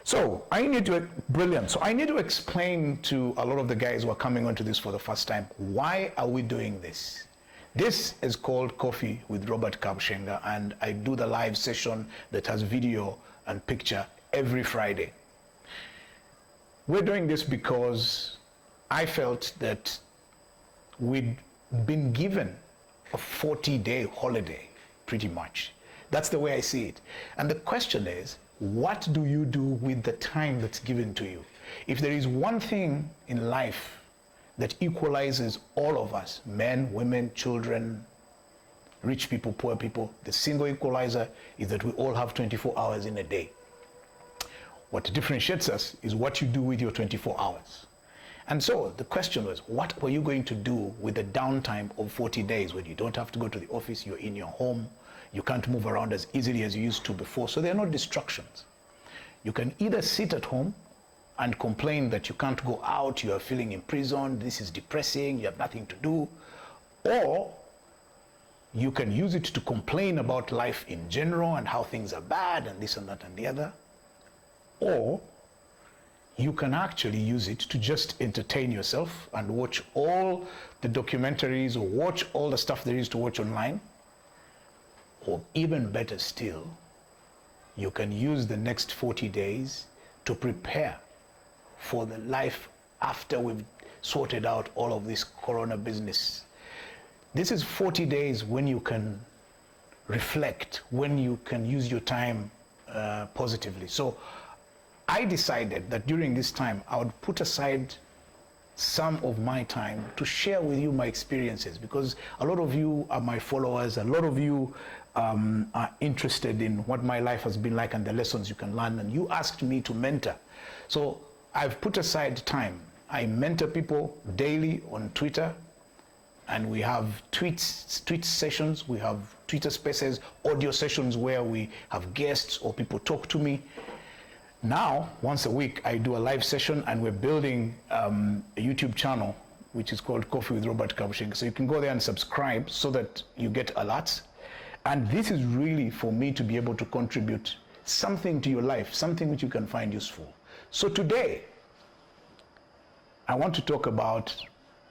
So I need to explain to a lot of the guys who are coming onto this for the first time, why are we doing this? This is called Coffee with Robert Kabushenga, and I do the live session that has video and picture every Friday. We're doing this because I felt that we'd been given a 40-day holiday, pretty much. That's the way I see it. And the question is, what do you do with the time that's given to you? If there is one thing in life that equalizes all of us, men, women, children, rich people, poor people, the single equalizer is that we all have 24 hours in a day. What differentiates us is what you do with your 24 hours. And so the question was, what were you going to do with the downtime of 40 days when you don't have to go to the office, you're in your home, you can't move around as easily as you used to before, so there are no distractions. You can either sit at home and complain that you can't go out, you are feeling imprisoned, this is depressing, you have nothing to do, or you can use it to complain about life in general and how things are bad and this and that and the other, or you can actually use it to just entertain yourself and watch all the documentaries or watch all the stuff there is to watch online. Or even better still, you can use the next 40 days to prepare for the life after we've sorted out all of this corona business. This is 40 days when you can reflect, when you can use your time positively. So I decided that during this time, I would put aside some of my time to share with you my experiences, because a lot of you are my followers, a lot of you are interested in what my life has been like and the lessons you can learn, and you asked me to mentor. So I've put aside time. I mentor people daily on Twitter, and we have tweet sessions, we have Twitter spaces, audio sessions where we have guests or people talk to me. Now, once a week, I do a live session, and we're building a YouTube channel, which is called Coffee with Robert Kabushenga. So you can go there and subscribe so that you get alerts. And this is really for me to be able to contribute something to your life, something which you can find useful. So today, I want to talk about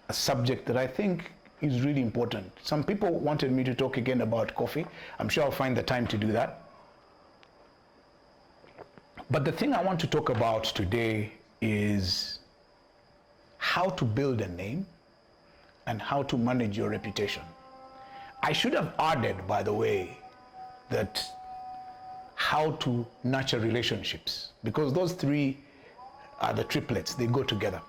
a subject that I think is really important. Some people wanted me to talk again about coffee. I'm sure I'll find the time to do that. But the thing I want to talk about today is how to build a name and how to manage your reputation. I should have added, by the way, that how to nurture relationships, because those three are the triplets, they go together.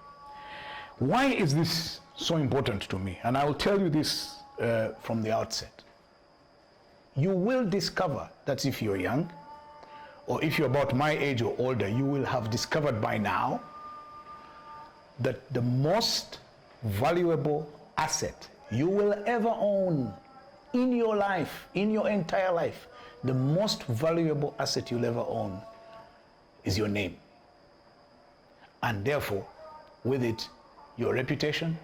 Why is this so important to me? And I will tell you this from the outset. You will discover that if you're young, or if you're about my age or older, you will have discovered by now that the most valuable asset you will ever own in your life, in your entire life, the most valuable asset you'll ever own is your name. And therefore, with it, your reputation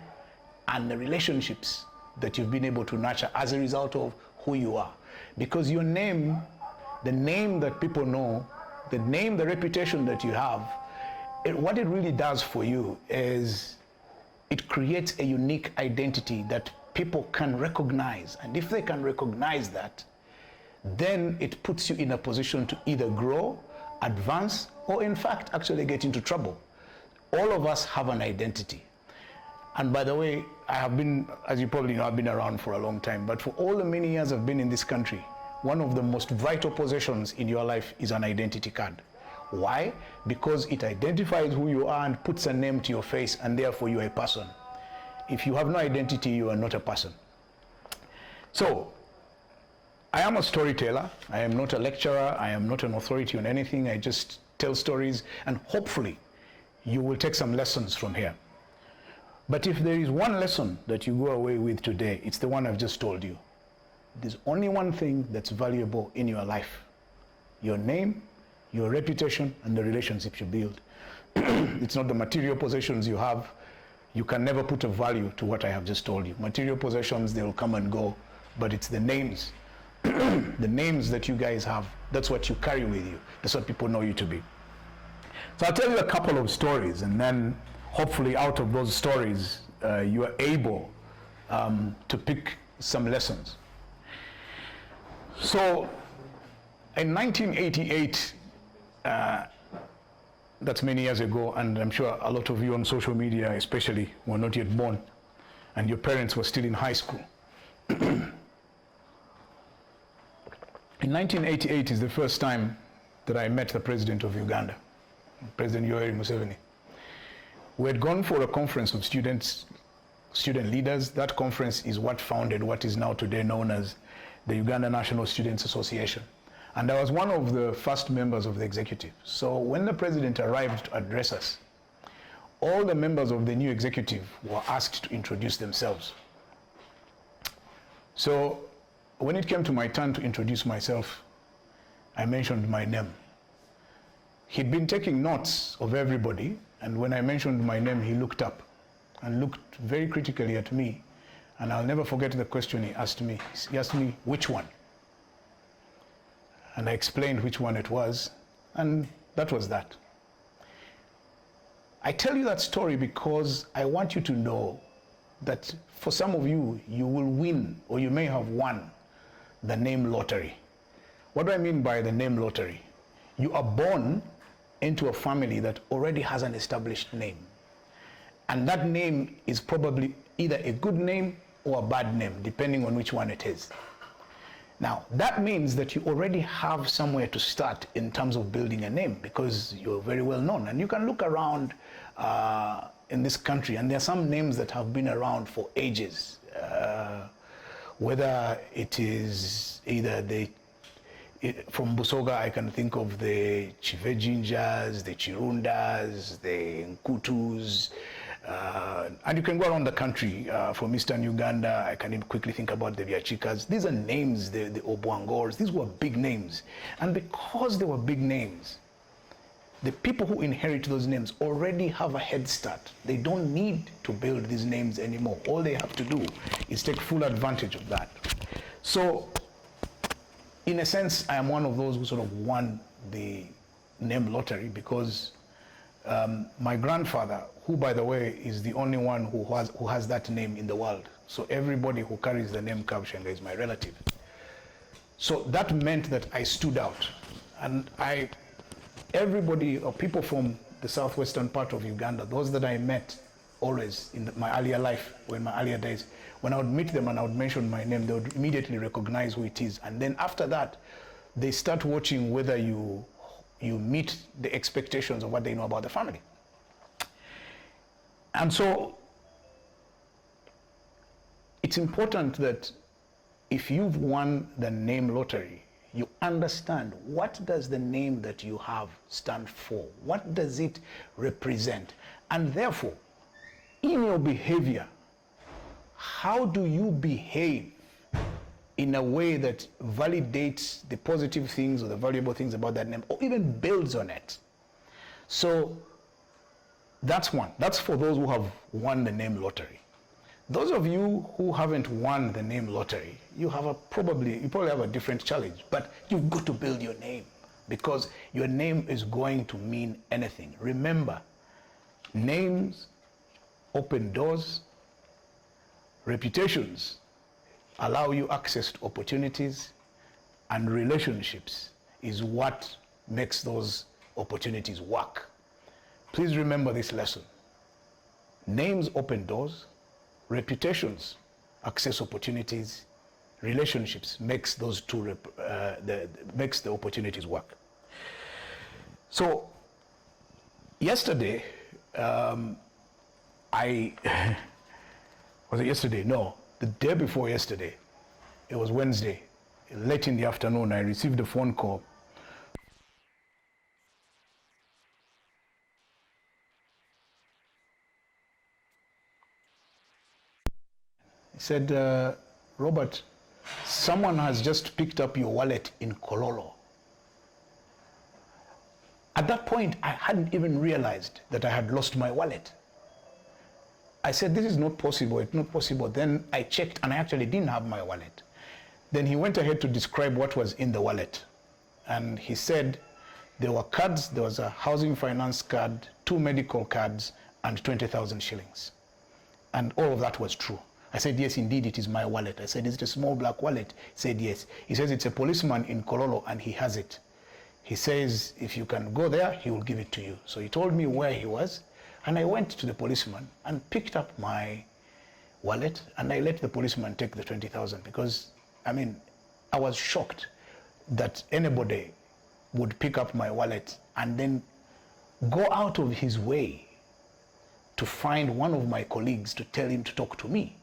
and the relationships that you've been able to nurture as a result of who you are. Because your name, the name that people know, the name, the reputation that you have, what it really does for you is it creates a unique identity that people can recognize. And if they can recognize that, then it puts you in a position to either grow, advance, or in fact, actually get into trouble. All of us have an identity. And by the way, I have been, as you probably know, I've been around for a long time, but for all the many years I've been in this country, one of the most vital possessions in your life is an identity card. Why? Because it identifies who you are and puts a name to your face, and therefore you are a person. If you have no identity, you are not a person. So, I am a storyteller. I am not a lecturer. I am not an authority on anything. I just tell stories, and hopefully you will take some lessons from here. But if there is one lesson that you go away with today, it's the one I've just told you. There's only one thing that's valuable in your life: your name, your reputation, and the relationships you build. It's not the material possessions you have. You can never put a value to what I have just told you. Material possessions, they will come and go, but it's the names, the names that you guys have. That's what you carry with you. That's what people know you to be. So I'll tell you a couple of stories, and then hopefully out of those stories, you are able to pick some lessons. So in 1988, that's many years ago, and I'm sure a lot of you on social media especially were not yet born, and your parents were still in high school. In 1988 is the first time that I met the president of Uganda, President Yoweri Museveni. We had gone for a conference of students, student leaders. That conference is what founded what is now today known as the Uganda National Students Association. And I was one of the first members of the executive. So when the president arrived to address us, all the members of the new executive were asked to introduce themselves. So when it came to my turn to introduce myself, I mentioned my name. He'd been taking notes of everybody, and when I mentioned my name, he looked up and looked very critically at me, and I'll never forget the question he asked me. He asked me, which one? And I explained which one it was, and that was that. I tell you that story because I want you to know that for some of you, you will win, or you may have won, the name lottery. What do I mean by the name lottery? You are born into a family that already has an established name. And that name is probably either a good name or a bad name, depending on which one it is. Now, that means that you already have somewhere to start in terms of building a name, because you're very well known. And you can look around in this country, and there are some names that have been around for ages. Whether it is either from Busoga, I can think of the Chivejinjas, the Chirundas, the Nkutus, and you can go around the country. From Eastern Uganda, I can quickly think about the Vyachikas. These are names, the Obwangors. These were big names. And because they were big names, the people who inherit those names already have a head start. They don't need to build these names anymore. All they have to do is take full advantage of that. So, in a sense, I am one of those who sort of won the name lottery, because my grandfather, who by the way is the only one who has that name in the world. So everybody who carries the name Kabshenga is my relative. So that meant that I stood out. And everybody or people from the southwestern part of Uganda, those that I met always in my earlier life or in my earlier days, when I would meet them and I would mention my name, they would immediately recognize who it is. And then after that, they start watching whether you meet the expectations of what they know about the family. And so it's important that if you've won the name lottery, you understand, what does the name that you have stand for? What does it represent? And therefore, in your behavior, how do you behave in a way that validates the positive things or the valuable things about that name, or even builds on it? So that's one. That's for those who have won the name lottery. Those of you who haven't won the name lottery, you probably have a different challenge, but you've got to build your name, because your name is going to mean anything. Remember, names open doors, reputations allow you access to opportunities, and relationships is what makes those opportunities work. Please remember this lesson. Names open doors, reputations access opportunities, relationships makes those two makes the opportunities work. So yesterday, was it yesterday? No, the day before yesterday, it was Wednesday, late in the afternoon, I received a phone call. He said, Robert, someone has just picked up your wallet in Kololo. At that point, I hadn't even realized that I had lost my wallet. I said, this is not possible, it's not possible. Then I checked and I actually didn't have my wallet. Then he went ahead to describe what was in the wallet. And he said There were cards, there was a housing finance card, 2 medical cards, and 20,000 shillings. And all of that was true. I said, yes, indeed, it is my wallet. I said, is it a small black wallet? He said, yes. He says, it's a policeman in Kololo, and he has it. He says, if you can go there, he will give it to you. So he told me where he was, and I went to the policeman and picked up my wallet, and I let the policeman take the 20,000 because, I mean, I was shocked that anybody would pick up my wallet and then go out of his way to find one of my colleagues to tell him to talk to me.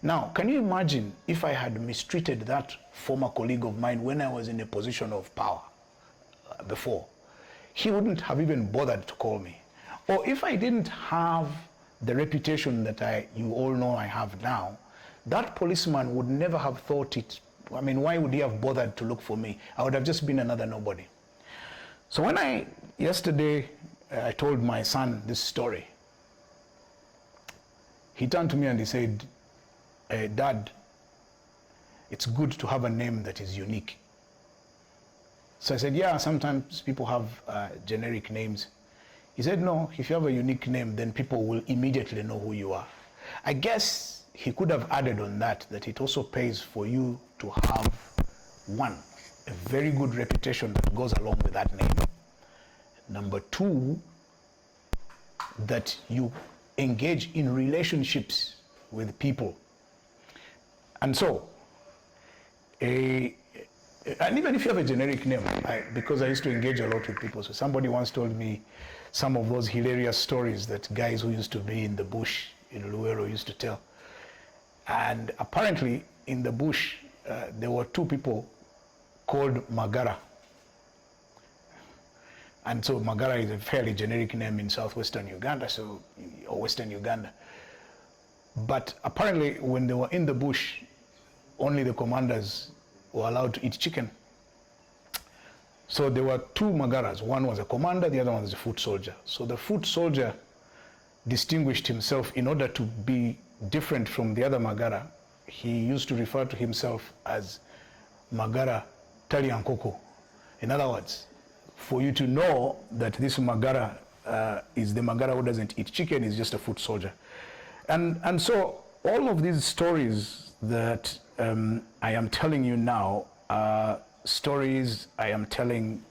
Now, can you imagine if I had mistreated that former colleague of mine when I was in a position of power before? He wouldn't have even bothered to call me. Or if I didn't have the reputation that you all know I have now, that policeman would never have thought it. I mean, why would he have bothered to look for me? I would have just been another nobody. So when yesterday, I told my son this story, he turned to me and he said, Dad, it's good to have a name that is unique. So I said, yeah, sometimes people have generic names. He said, no, if you have a unique name, then people will immediately know who you are. I guess he could have added on that it also pays for you to have, one, a very good reputation that goes along with that name. Number two, that you engage in relationships with people. And so, and even if you have a generic name, because I used to engage a lot with people, so somebody once told me some of those hilarious stories that guys who used to be in the bush in Luero used to tell. And apparently in the bush, there were 2 people called Magara. And so Magara is a fairly generic name in southwestern Uganda, or western Uganda. But apparently when they were in the bush, only the commanders were allowed to eat chicken. So there were 2 Magaras. One was a commander, the other one was a foot soldier. So the foot soldier distinguished himself in order to be different from the other Magara. He used to refer to himself as Magara Taliankoko. In other words, for you to know that this Magara is the Magara who doesn't eat chicken, is just a foot soldier. And so all of these stories that I am telling you now are stories I am telling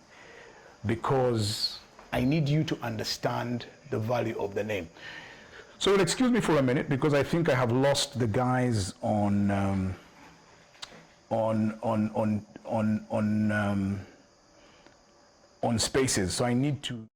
because I need you to understand the value of the name. So you'll excuse me for a minute because I think I have lost the guys on Spaces. So I need to.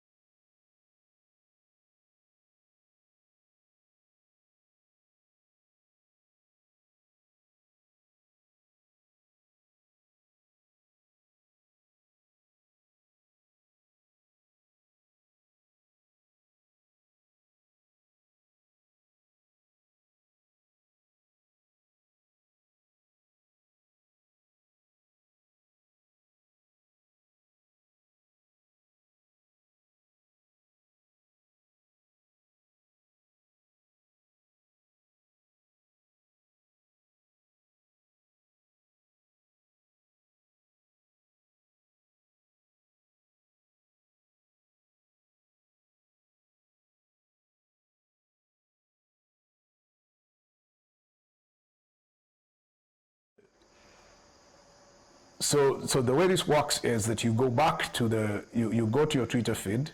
So the way this works is that you go back to you go to your Twitter feed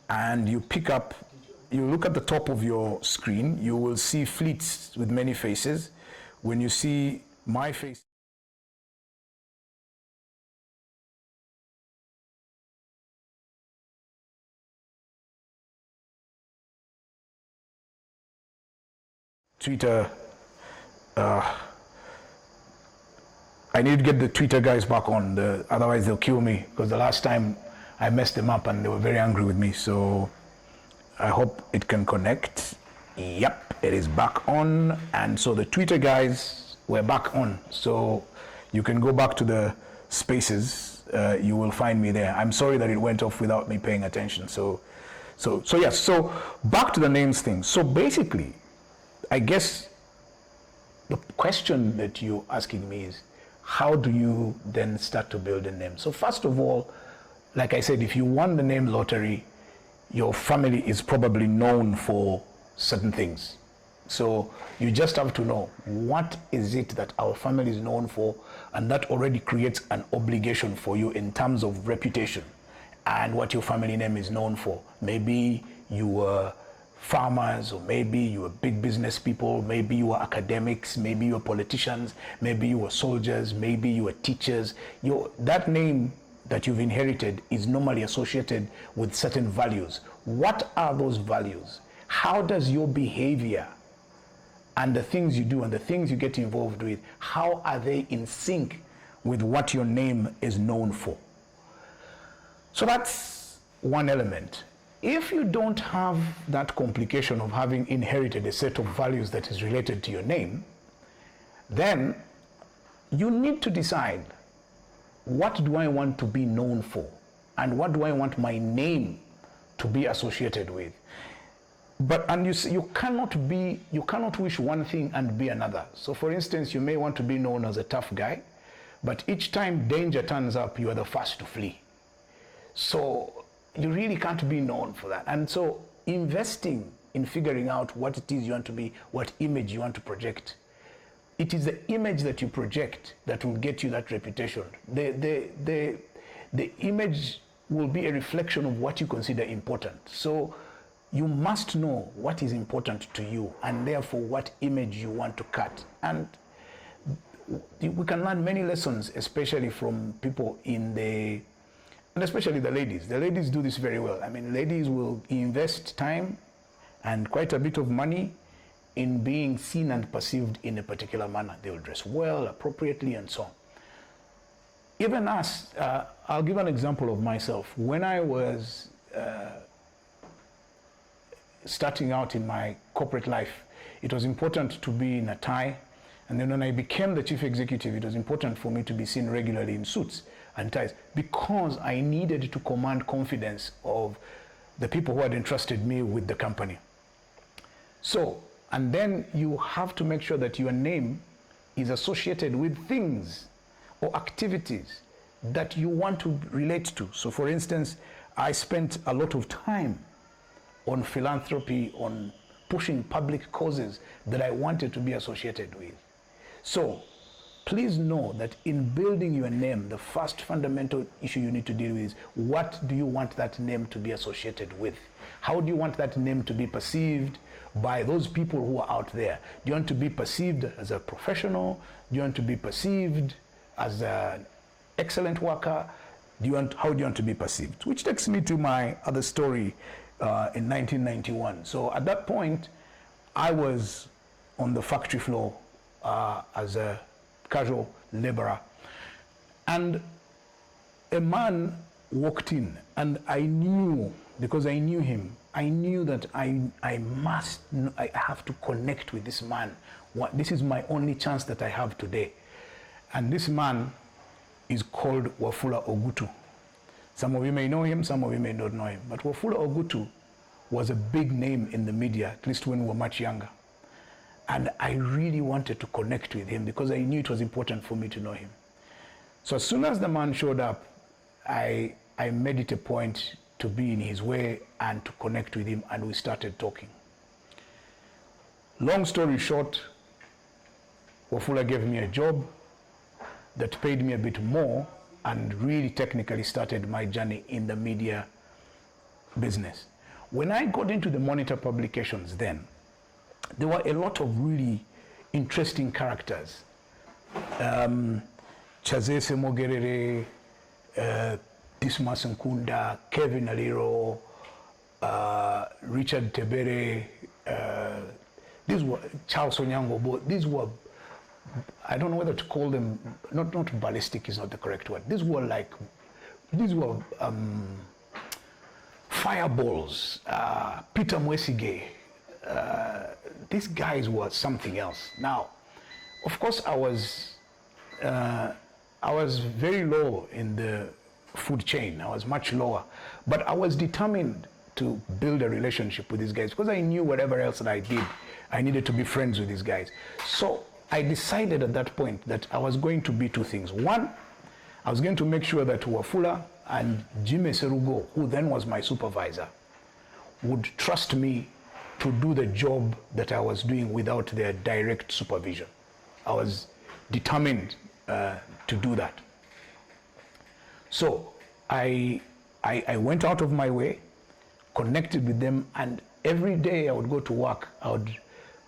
and you look at the top of your screen, you will see fleets with many faces. When you see my face, Twitter, I need to get the Twitter guys back on, otherwise they'll kill me, because the last time I messed them up and they were very angry with me. So I hope it can connect. Yep, it is back on. And so the Twitter guys were back on. So you can go back to the Spaces. You will find me there. I'm sorry that it went off without me paying attention. So yes, so back to the names thing. So basically, I guess the question that you're asking me is, how do you then start to build a name? So first of all, like I said, if you won the name lottery, your family is probably known for certain things. So you just have to know what is it that our family is known for, and that already creates an obligation for you in terms of reputation and what your family name is known for. Maybe you were farmers, or maybe you were big business people, maybe you were academics, maybe you were politicians, maybe you were soldiers, maybe you were teachers. That name that you've inherited is normally associated with certain values. What are those values? How does your behavior and the things you do and the things you get involved with, how are they in sync with what your name is known for? So that's one element. If you don't have that complication of having inherited a set of values that is related to your name, then you need to decide, what do I want to be known for? And what do I want my name to be associated with? You cannot wish one thing and be another. So for instance, you may want to be known as a tough guy, but each time danger turns up, you are the first to flee. So you really can't be known for that. And so investing in figuring out what it is you want to be, what image you want to project, it is the image that you project that will get you that reputation. The image will be a reflection of what you consider important. So you must know what is important to you, and therefore what image you want to cut. And we can learn many lessons, especially from people and especially the ladies. The ladies do this very well. I mean, ladies will invest time and quite a bit of money in being seen and perceived in a particular manner. They will dress well, appropriately, and so on. Even us, I'll give an example of myself. When I was starting out in my corporate life, it was important to be in a tie. And then when I became the chief executive, it was important for me to be seen regularly in suits and ties, because I needed to command confidence of the people who had entrusted me with the company. So, and then you have to make sure that your name is associated with things or activities that you want to relate to. So for instance, I spent a lot of time on philanthropy, on pushing public causes that I wanted to be associated with. So please know that in building your name, the first fundamental issue you need to deal with is, what do you want that name to be associated with? How do you want that name to be perceived by those people who are out there? Do you want to be perceived as a professional? Do you want to be perceived as an excellent worker? How do you want to be perceived? Which takes me to my other story in 1991. So at that point, I was on the factory floor as a casual laborer, and a man walked in, and I knew, because I knew him, I knew that I have to connect with this man. This is my only chance that I have today. And this man is called Wafula Ogutu. Some of you may know him, some of you may not know him. But Wafula Ogutu was a big name in the media, at least when we were much younger. And I really wanted to connect with him because I knew it was important for me to know him. So as soon as the man showed up, I made it a point to be in his way and to connect with him, and we started talking. Long story short, Wafula gave me a job that paid me a bit more and really technically started my journey in the media business. When I got into the Monitor publications then, there were a lot of really interesting characters. Chazese Mogerere, Dismas Nkunda, Kevin Aliro, Richard Tebere, these were Charles Onyango. These were, I don't know whether to call them, not ballistic is not the correct word. These were fireballs. Peter Mwesige. These guys were something else. Now, of course, I was very low in the food chain. I was much lower, but I was determined to build a relationship with these guys because I knew whatever else that I did, I needed to be friends with these guys. So I decided at that point that I was going to be two things. One, I was going to make sure that Wafula and Jimmy Serugo, who then was my supervisor, would trust me to do the job that I was doing without their direct supervision. I was determined to do that. So I went out of my way, connected with them, and every day I would go to work, I would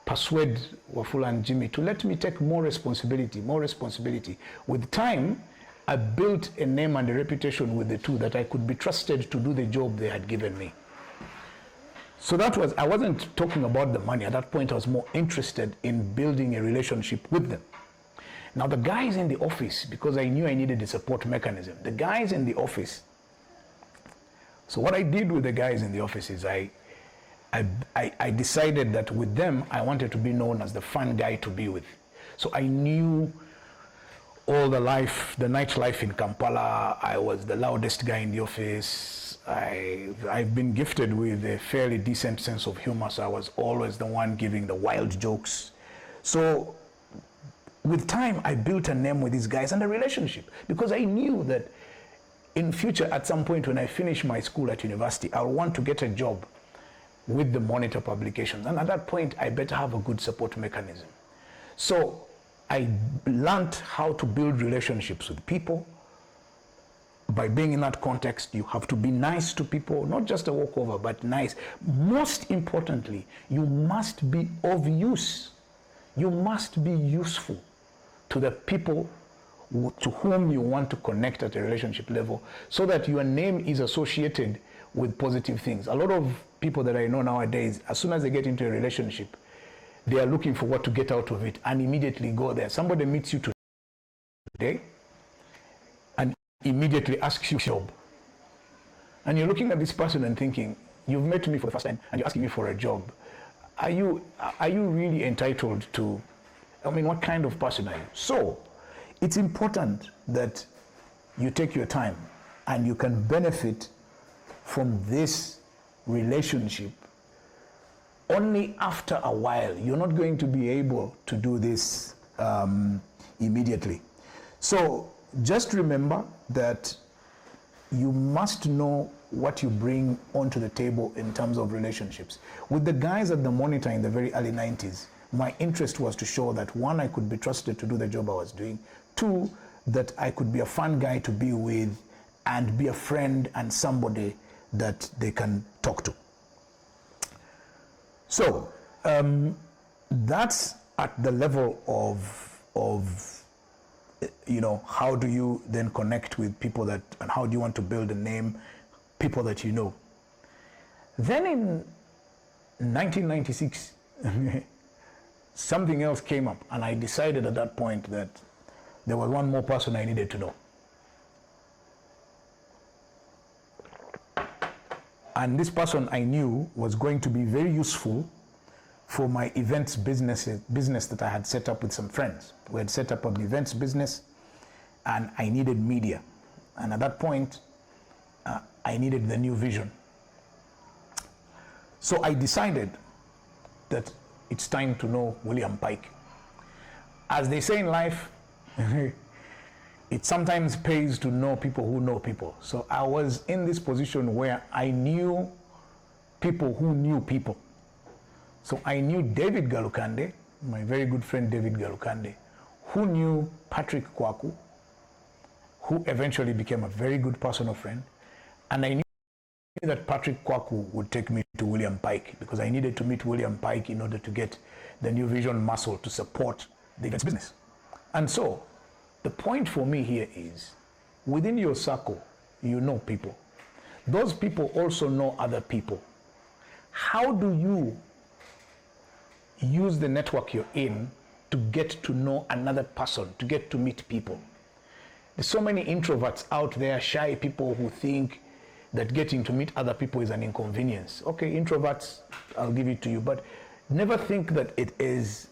persuade Wafula and Jimmy to let me take more responsibility, more responsibility. With time, I built a name and a reputation with the two that I could be trusted to do the job they had given me. So that was, I wasn't talking about the money. At that point, I was more interested in building a relationship with them. Now the guys in the office, because I knew I needed a support mechanism, the guys in the office, so what I did with the guys in the office is I decided that with them, I wanted to be known as the fun guy to be with. So I knew all the nightlife in Kampala. I was the loudest guy in the office. I've been gifted with a fairly decent sense of humor, so I was always the one giving the wild jokes. So with time, I built a name with these guys and a relationship, because I knew that in future, at some point when I finish my school at university, I'll want to get a job with the Monitor publications. And at that point, I better have a good support mechanism. So I learned how to build relationships with people. By being in that context, you have to be nice to people, not just a walkover, but nice. Most importantly, you must be of use. You must be useful to the people to whom you want to connect at a relationship level, so that your name is associated with positive things. A lot of people that I know nowadays, as soon as they get into a relationship, they are looking for what to get out of it and immediately go there. Somebody meets you today and immediately asks you a job. And you're looking at this person and thinking, you've met me for the first time and you're asking me for a job. Are you really entitled to, what kind of person are you? So it's important that you take your time and you can benefit from this relationship only after a while. You're not going to be able to do this immediately. So just remember that you must know what you bring onto the table in terms of relationships. With the guys at the Monitor in the very early 90s, my interest was to show that, one, I could be trusted to do the job I was doing. Two, that I could be a fun guy to be with and be a friend and somebody that they can talk to. So that's at the level of how do you then connect with people that, and how do you want to build a name, people that you know. Then in 1996, something else came up, and I decided at that point that there was one more person I needed to know. And this person I knew was going to be very useful for my events business that I had set up with some friends. We had set up an events business, and I needed media. And at that point, I needed the new vision. So I decided that it's time to know William Pike. As they say in life, it sometimes pays to know people who know people. So I was in this position where I knew people who knew people. So I knew David Galukande, my very good friend David Galukande, who knew Patrick Kwaku, who eventually became a very good personal friend. And I knew that Patrick Kwaku would take me to William Pike, because I needed to meet William Pike in order to get the new vision muscle to support the events business. And so the point for me here is, within your circle, you know people. Those people also know other people. How do you use the network you're in to get to know another person, to get to meet people? There's so many introverts out there, shy people who think that getting to meet other people is an inconvenience. Okay, introverts, I'll give it to you, but never think that it is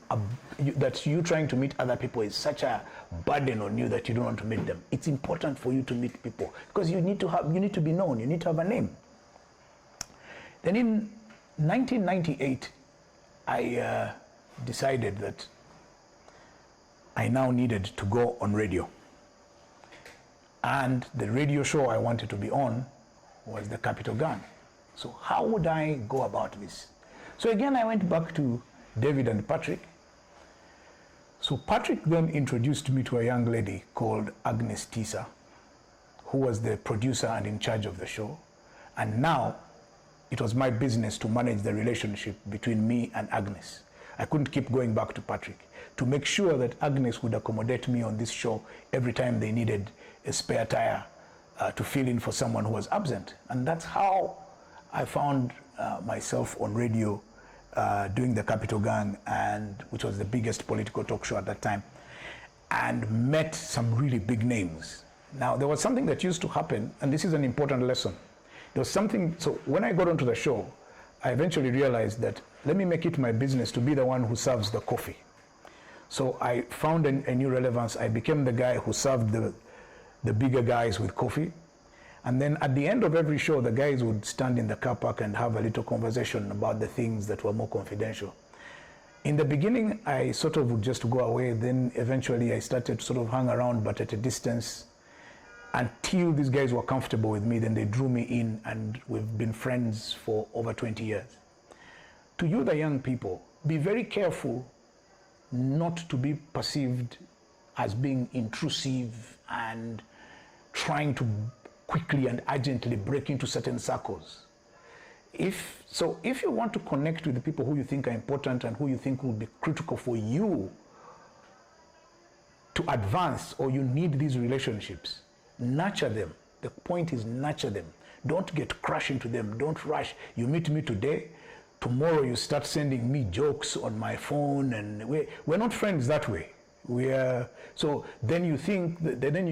that you trying to meet other people is such a burden on you that you don't want to meet them. It's important for you to meet people, because you need to be known, you need to have a name. Then in 1998, I decided that I now needed to go on radio. And the radio show I wanted to be on was the Capital Gang. So how would I go about this? So again, I went back to David and Patrick. So Patrick then introduced me to a young lady called Agnes Tisa, who was the producer and in charge of the show. And now it was my business to manage the relationship between me and Agnes. I couldn't keep going back to Patrick to make sure that Agnes would accommodate me on this show every time they needed a spare tire to fill in for someone who was absent. And that's how I found myself on radio doing the Capital Gang, and which was the biggest political talk show at that time, and met some really big names. Now, there was something that used to happen, and this is an important lesson. There was something, so when I got onto the show, I eventually realized that let me make it my business to be the one who serves the coffee. So I found a new relevance. I became the guy who served the bigger guys with coffee. And then at the end of every show, the guys would stand in the car park and have a little conversation about the things that were more confidential. In the beginning, I sort of would just go away. Then eventually I started to sort of hang around, but at a distance, until these guys were comfortable with me. Then they drew me in, and we've been friends for over 20 years. To you, the young people, be very careful not to be perceived as being intrusive and trying to quickly and urgently break into certain circles. If you want to connect with the people who you think are important and who you think will be critical for you to advance, or you need these relationships, nurture them. The point is nurture them. Don't get crushed into them. Don't rush. You meet me today, tomorrow you start sending me jokes on my phone, and we're not friends that way. We are, so then you think, then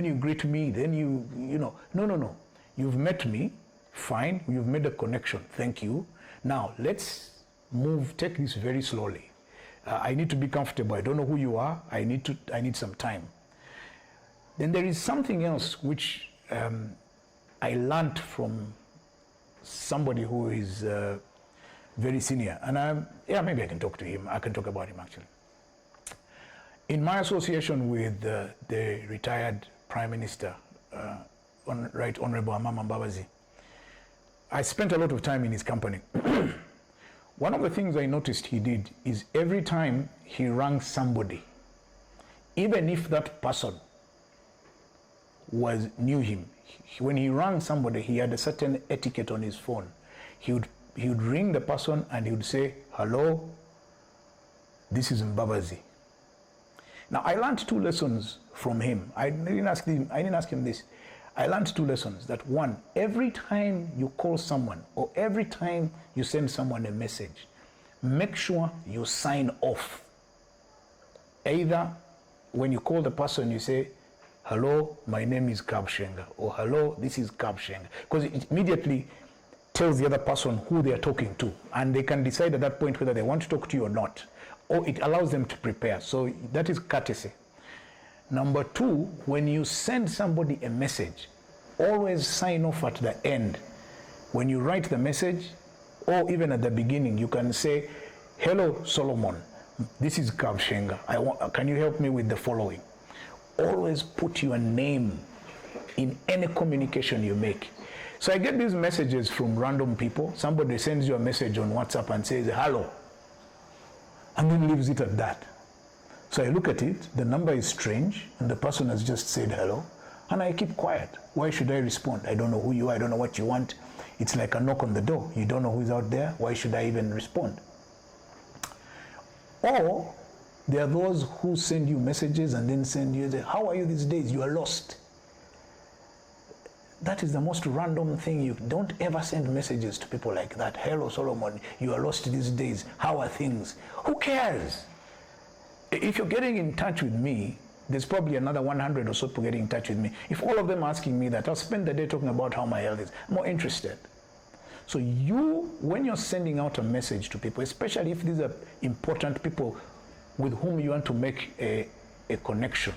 you greet me, then you know, no. You've met me, fine, you've made a connection, thank you. Now let's take this very slowly. I need to be comfortable. I don't know who you are. I need some time. Then there is something else which I learned from somebody who is very senior, and maybe I can talk to him. I can talk about him actually. In my association with the retired Prime Minister, Right Honorable Amama Mbabazi, I spent a lot of time in his company. One of the things I noticed he did is every time he rang somebody, even if that person knew him, when he rang somebody, he had a certain etiquette on his phone. He would ring the person and he would say, "Hello, this is Mbabazi." Now, I learned two lessons from him. I didn't ask him this. I learned two lessons. That one, every time you call someone or every time you send someone a message, make sure you sign off. Either when you call the person, you say, "Hello, my name is Kabshenga," or "Hello, this is Kabshenga," because it immediately tells the other person who they are talking to, and they can decide at that point whether they want to talk to you or not, or it allows them to prepare. So that is courtesy. Number two, when you send somebody a message, always sign off at the end. When you write the message, or even at the beginning, you can say, "Hello, Solomon, this is Kabshenga. Can you help me with the following?" Always put your name in any communication you make. So I get these messages from random people. Somebody sends you a message on WhatsApp and says, "Hello," and then leaves it at that. So I look at it, the number is strange, and the person has just said hello, and I keep quiet. Why should I respond? I don't know who you are, I don't know what you want. It's like a knock on the door. You don't know who's out there. Why should I even respond? Or there are those who send you messages and then send you, "How are you these days? You are lost." That is the most random thing. You don't ever send messages to people like that. "Hello, Solomon, you are lost these days. How are things?" Who cares? If you're getting in touch with me, there's probably another 100 or so people getting in touch with me. If all of them are asking me that, I'll spend the day talking about how my health is. I'm more interested. So when you're sending out a message to people, especially if these are important people with whom you want to make a connection,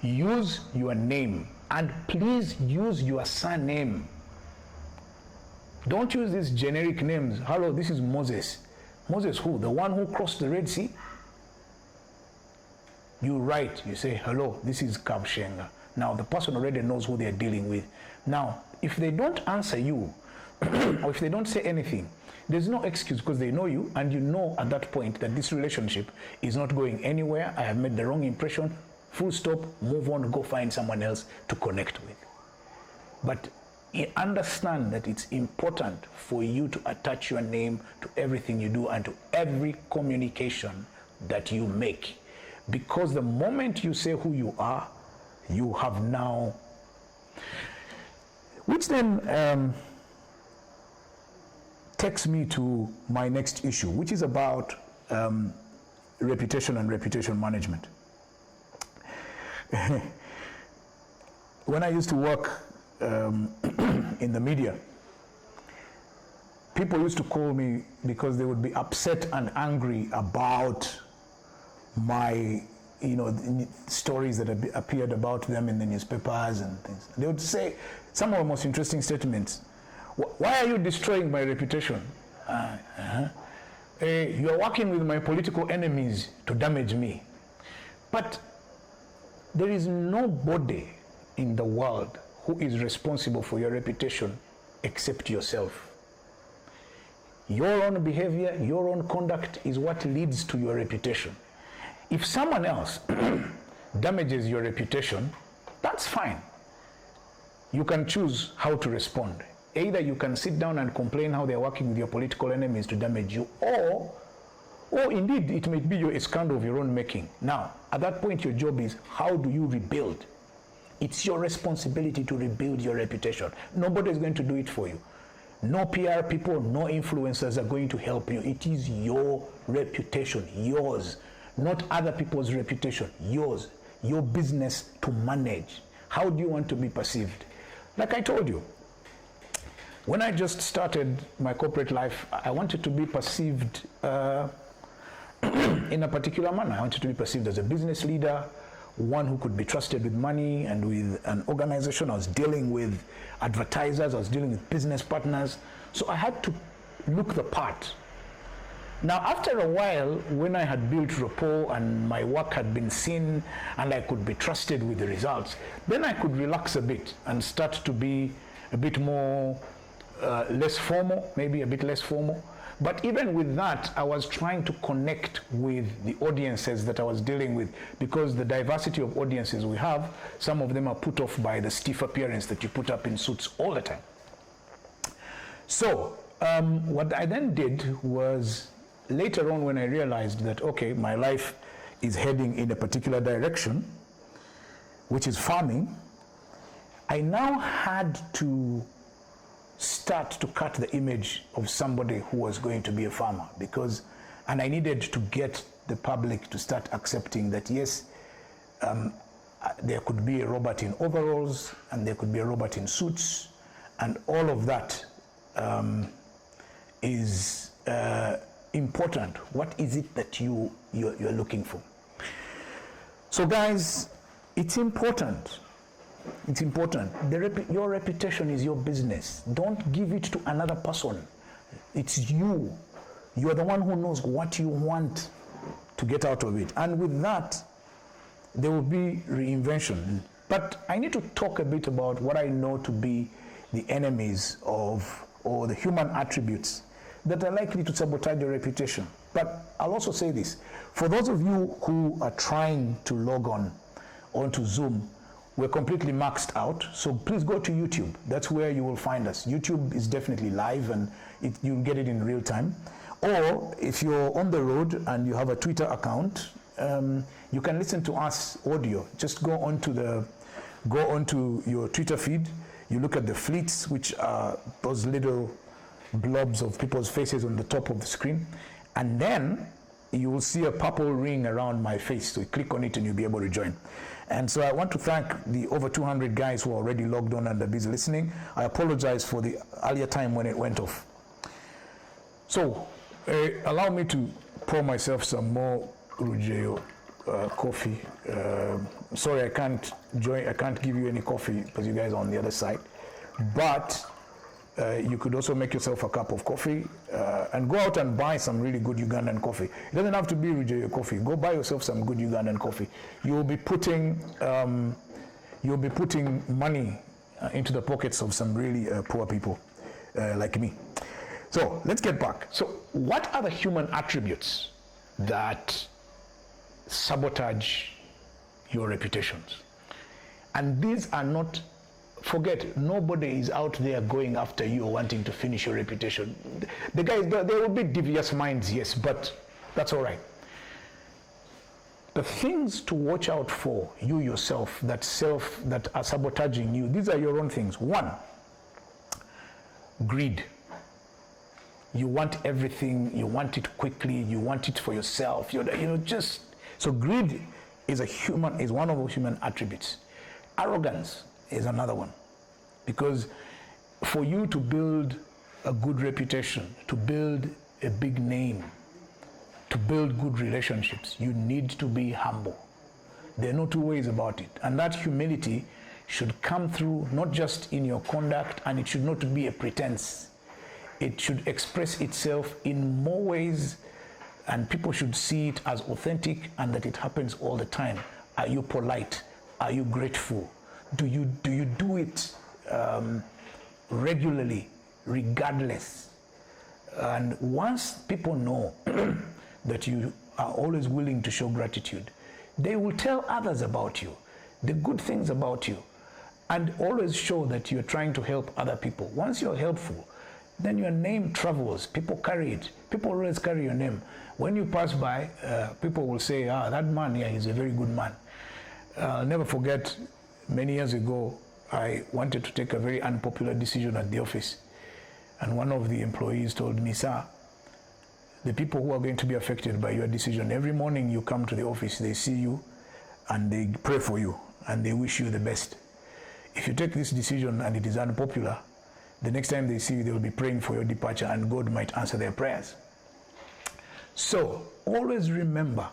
use your name, and please use your surname. Don't use these generic names. "Hello, this is Moses." Moses who? The one who crossed the Red Sea? You write, you say, "Hello, this is Kabshenga. Now, the person already knows who they're dealing with. Now, if they don't answer you, or if they don't say anything, there's no excuse, because they know you, and you know at that point that this relationship is not going anywhere. I have made the wrong impression. Full stop, move on, go find someone else to connect with. But understand that it's important for you to attach your name to everything you do and to every communication that you make. Because the moment you say who you are, you have now, which then takes me to my next issue, which is about reputation and reputation management. When I used to work in the media, people used to call me because they would be upset and angry about my, stories that appeared about them in the newspapers and things. They would say some of the most interesting statements. Why are you destroying my reputation? You are working with my political enemies to damage me. But there is nobody in the world who is responsible for your reputation except yourself. Your own behavior, your own conduct is what leads to your reputation. If someone else damages your reputation, that's fine. You can choose how to respond. Either you can sit down and complain how they're working with your political enemies to damage you, or indeed it may be a scandal of your own making. Now, at that point, your job is, how do you rebuild? It's your responsibility to rebuild your reputation. Nobody is going to do it for you. No PR people, no influencers are going to help you. It is your reputation, yours, not other people's reputation, yours, your business to manage. How do you want to be perceived? Like I told you, when I just started my corporate life, I wanted to be perceived in a particular manner. I wanted to be perceived as a business leader, one who could be trusted with money and with an organization. I was dealing with advertisers, I was dealing with business partners. So I had to look the part. Now, after a while, when I had built rapport and my work had been seen and I could be trusted with the results, then I could relax a bit and start to be a bit more less formal, maybe a bit less formal. But even with that, I was trying to connect with the audiences that I was dealing with, because the diversity of audiences we have, some of them are put off by the stiff appearance that you put up in suits all the time. So what I then did was, later on when I realized that, okay, my life is heading in a particular direction, which is farming, I now had to start to cut the image of somebody who was going to be a farmer, and I needed to get the public to start accepting that, yes, there could be a Robert in overalls and there could be a Robert in suits, and all of that is important. What is it that you're looking for? So guys, it's important. It's important. Your reputation is your business. Don't give it to another person. It's you. You're the one who knows what you want to get out of it. And with that, there will be reinvention. But I need to talk a bit about what I know to be the enemies of, or the human attributes that are likely to sabotage your reputation. But I'll also say this. For those of you who are trying to log onto Zoom, we're completely maxed out, so please go to YouTube. That's where you will find us. YouTube is definitely live, and you'll get it in real time. Or if you're on the road and you have a Twitter account, you can listen to us audio. Just go onto your Twitter feed. You look at the fleets, which are those little blobs of people's faces on the top of the screen, and then you will see a purple ring around my face. So you click on it and you'll be able to join. And so I want to thank the over 200 guys who are already logged on and are busy listening. I apologize for the earlier time when it went off. So allow me to pour myself some more Ruggiero coffee. Sorry, I can't give you any coffee because you guys are on the other side. But you could also make yourself a cup of coffee and go out and buy some really good Ugandan coffee. It doesn't have to be Ruggiero coffee. Go buy yourself some good Ugandan coffee. You will be putting you'll be putting money into the pockets of some really poor people like me. So let's get back. So what are the human attributes that sabotage your reputations? And these are not, forget, nobody is out there going after you or wanting to finish your reputation. The guys, there will be devious minds, yes, but that's all right. The things to watch out for, you yourself, that are sabotaging you, these are your own things. One, greed. You want everything, you want it quickly, you want it for yourself, so greed is one of the human attributes. Arrogance is another one, because for you to build a good reputation, to build a big name, to build good relationships, you need to be humble. There are no two ways about it. And that humility should come through not just in your conduct, and it should not be a pretense. It should express itself in more ways, and people should see it as authentic and that it happens all the time. Are you polite? Are you grateful? Do you do it regularly, regardless? And once people know that you are always willing to show gratitude, they will tell others about you, the good things about you, and always show that you're trying to help other people. Once you're helpful, then your name travels. People carry it. People always carry your name. When you pass by, people will say, that man, yeah, he's a very good man. I'll never forget, many years ago, I wanted to take a very unpopular decision at the office. And one of the employees told me, sir, the people who are going to be affected by your decision, every morning you come to the office, they see you and they pray for you and they wish you the best. If you take this decision and it is unpopular, the next time they see you, they will be praying for your departure, and God might answer their prayers. So always remember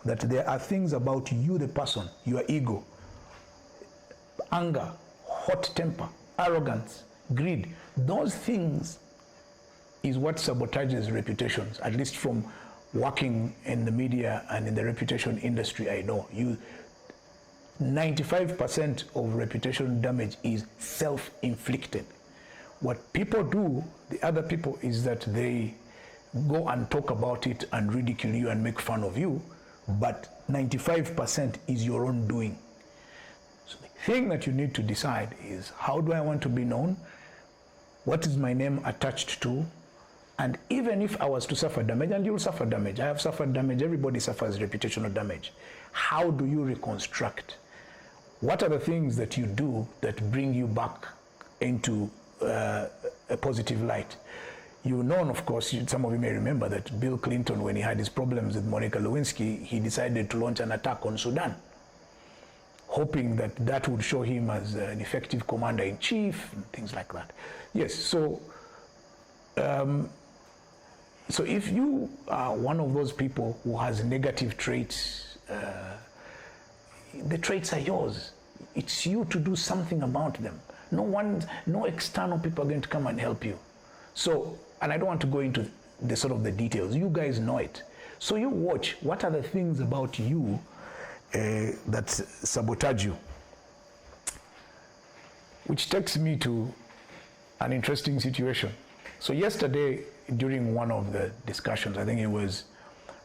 that there are things about you, the person, your ego, anger, hot temper, arrogance, greed. Those things is what sabotages reputations, at least from working in the media and in the reputation industry. I know 95% of reputation damage is self-inflicted. What people do, the other people, is that they go and talk about it and ridicule you and make fun of you, but 95% is your own doing. So the thing that you need to decide is, how do I want to be known? What is my name attached to? And even if I was to suffer damage, and you'll suffer damage, I have suffered damage, everybody suffers reputational damage. How do you reconstruct? What are the things that you do that bring you back into a positive light? You know, of course, some of you may remember that Bill Clinton, when he had his problems with Monica Lewinsky, he decided to launch an attack on Sudan, hoping that that would show him as an effective commander-in-chief and things like that. Yes, so if you are one of those people who has negative traits, the traits are yours. It's you to do something about them. No external people are going to come and help you. So, and I don't want to go into the sort of the details. You guys know it. So you watch, what are the things about you that sabotage you? Which takes me to an interesting situation. So yesterday, during one of the discussions, I think it was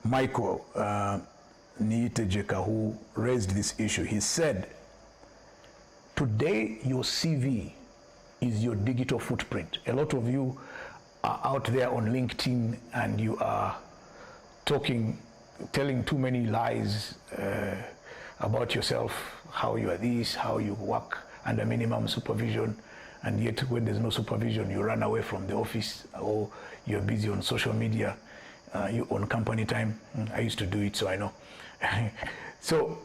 Michael Niitejeka who raised this issue. He said, today your CV is your digital footprint. A lot of you are out there on LinkedIn and you are telling too many lies about yourself, how you are this, how you work under minimum supervision, and yet when there's no supervision, you run away from the office, or you're busy on social media, you own company time. I used to do it, so I know. So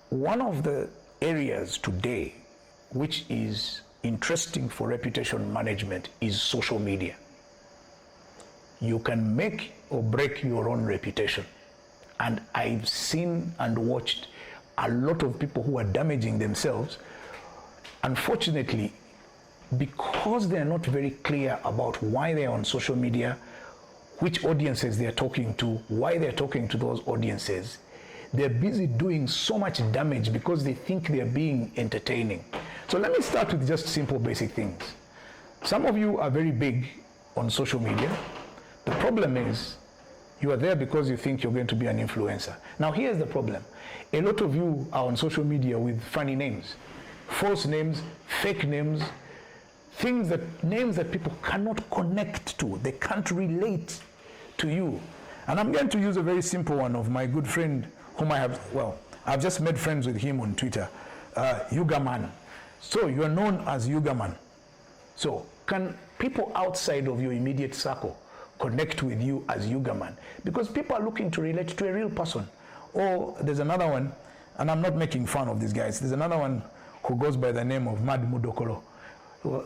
one of the areas today which is interesting for reputation management is social media. You can make or break your own reputation. And I've seen and watched a lot of people who are damaging themselves, unfortunately, because they're not very clear about why they're on social media, which audiences they're talking to, why they're talking to those audiences. They're busy doing so much damage because they think they're being entertaining. So let me start with just simple basic things. Some of you are very big on social media. The problem is you are there because you think you're going to be an influencer. Now here's the problem. A lot of you are on social media with funny names, false names, fake names, names that people cannot connect to. They can't relate to you. And I'm going to use a very simple one of my good friend whom I've just made friends with him on Twitter, Yuga Man. So you're known as Yuga Man. So can people outside of your immediate circle connect with you as Yuga Man? Because people are looking to relate to a real person. Or there's another one, and I'm not making fun of these guys, there's another one who goes by the name of Mad Mudokolo.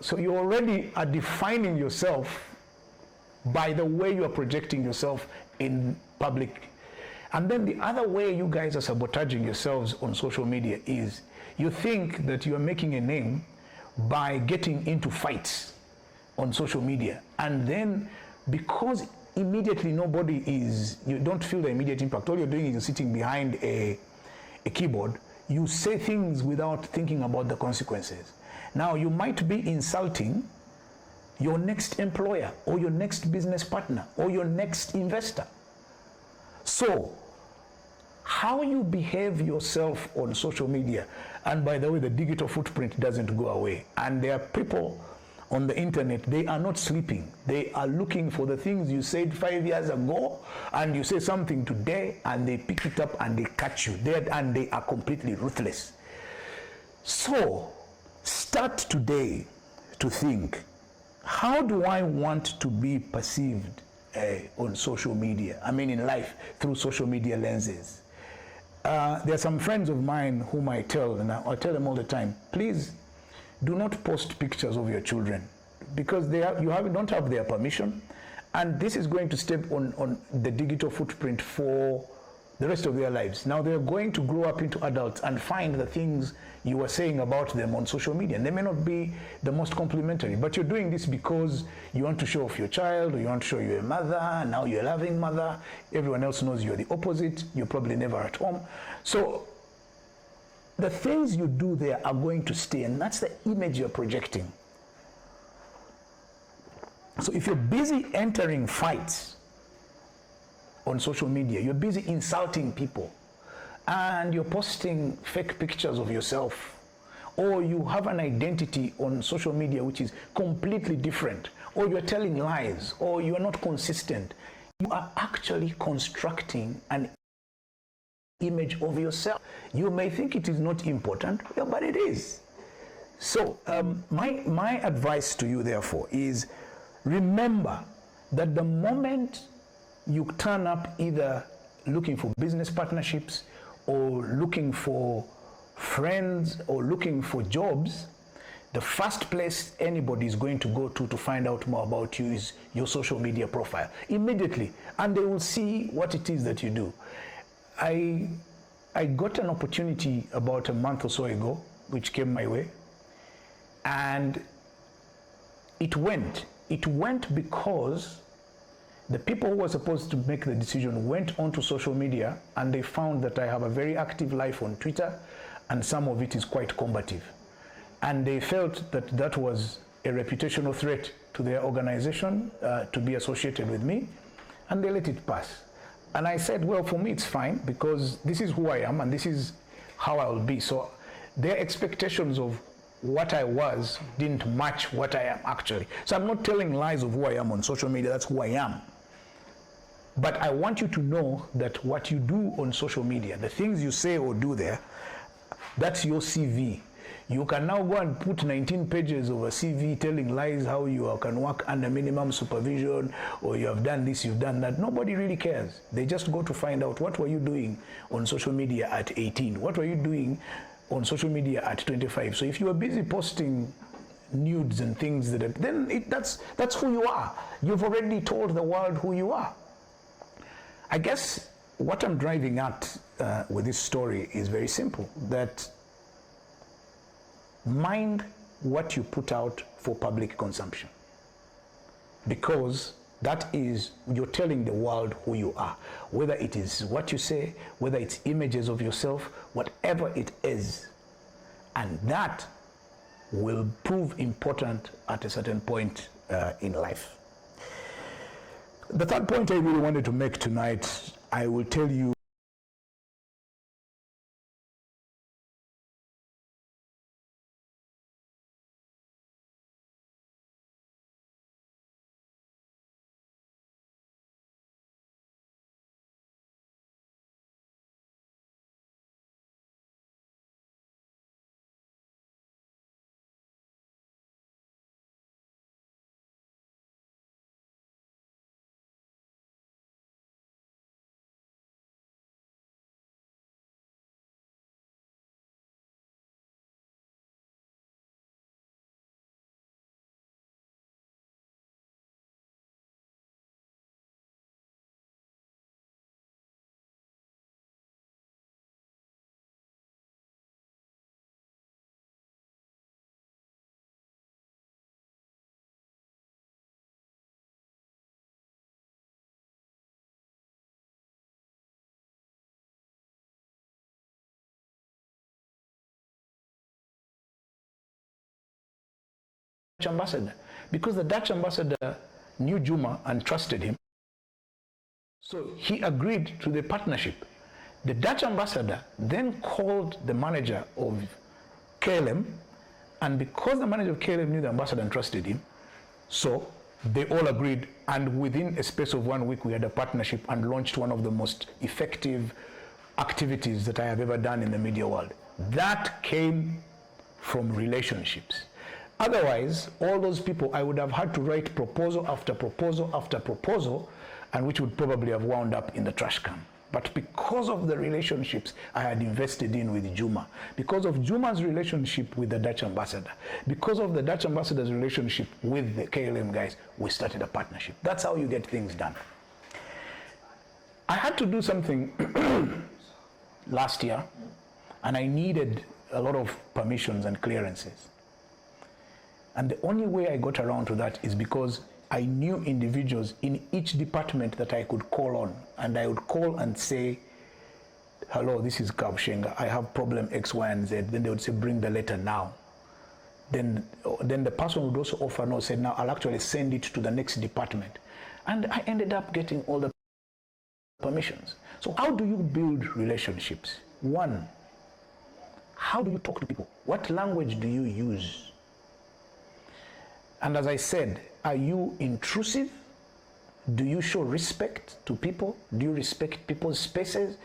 So you already are defining yourself by the way you are projecting yourself in public. And then the other way you guys are sabotaging yourselves on social media is you think that you are making a name by getting into fights on social media. And then because immediately you don't feel the immediate impact, all you're doing is you're sitting behind a keyboard, you say things without thinking about the consequences. Now you might be insulting your next employer or your next business partner or your next investor. So how you behave yourself on social media, and by the way, the digital footprint doesn't go away. And there are people on the internet, they are not sleeping. They are looking for the things you said 5 years ago, and you say something today, and they pick it up and they catch you dead, and they are completely ruthless. So start today to think, how do I want to be perceived on social media? I mean in life, through social media lenses. There are some friends of mine whom I tell, and I tell them all the time, please do not post pictures of your children, because don't have their permission, and this is going to step on the digital footprint for the rest of their lives. Now they're going to grow up into adults and find the things you were saying about them on social media, and they may not be the most complimentary, but you're doing this because you want to show off your child, or you want to show you're a mother, now you're a loving mother, everyone else knows you're the opposite, you're probably never at home. So the things you do there are going to stay, and that's the image you're projecting. So if you're busy entering fights on social media, you're busy insulting people, and you're posting fake pictures of yourself, or you have an identity on social media which is completely different, or you're telling lies, or you're not consistent, you are actually constructing an image of yourself. You may think it is not important, but it is. So my advice to you, therefore, is remember that the moment you turn up either looking for business partnerships or looking for friends or looking for jobs, the first place anybody is going to go to find out more about you is your social media profile immediately, and they will see what it is that you do. I got an opportunity about a month or so ago which came my way, and it went because the people who were supposed to make the decision went onto social media, and they found that I have a very active life on Twitter, and some of it is quite combative. And they felt that that was a reputational threat to their organization to be associated with me, and they let it pass. And I said, well, for me it's fine, because this is who I am and this is how I will be. So their expectations of what I was didn't match what I am actually. So I'm not telling lies of who I am on social media, that's who I am. But I want you to know that what you do on social media, the things you say or do there, that's your CV. You can now go and put 19 pages of a CV telling lies how you can work under minimum supervision, or you have done this, you've done that. Nobody really cares. They just go to find out, what were you doing on social media at 18? What were you doing on social media at 25? So if you are busy posting nudes and things, that's who you are. You've already told the world who you are. I guess what I'm driving at with this story is very simple, that mind what you put out for public consumption, because That is, you're telling the world who you are. Whether it is what you say, whether it's images of yourself, whatever it is. And that will prove important at a certain point in life. The third point I really wanted to make tonight, I will tell you ambassador, because the Dutch ambassador knew Juma and trusted him. So he agreed to the partnership. The Dutch ambassador then called the manager of KLM, and because the manager of KLM knew the ambassador and trusted him, so they all agreed, and within a space of 1 week we had a partnership and launched one of the most effective activities that I have ever done in the media world. That came from relationships. Otherwise, all those people, I would have had to write proposal after proposal after proposal, and which would probably have wound up in the trash can. But because of the relationships I had invested in with Juma, because of Juma's relationship with the Dutch ambassador, because of the Dutch ambassador's relationship with the KLM guys, we started a partnership. That's how you get things done. I had to do something last year, and I needed a lot of permissions and clearances. And the only way I got around to that is because I knew individuals in each department that I could call on, and I would call and say, hello, this is Kabshenga, I have problem X, Y, and Z. Then they would say, bring the letter now. Then the person would also offer no, said, now I'll actually send it to the next department. And I ended up getting all the permissions. So how do you build relationships? One, how do you talk to people? What language do you use? And as I said, are you intrusive? Do you show respect to people? Do you respect people's spaces?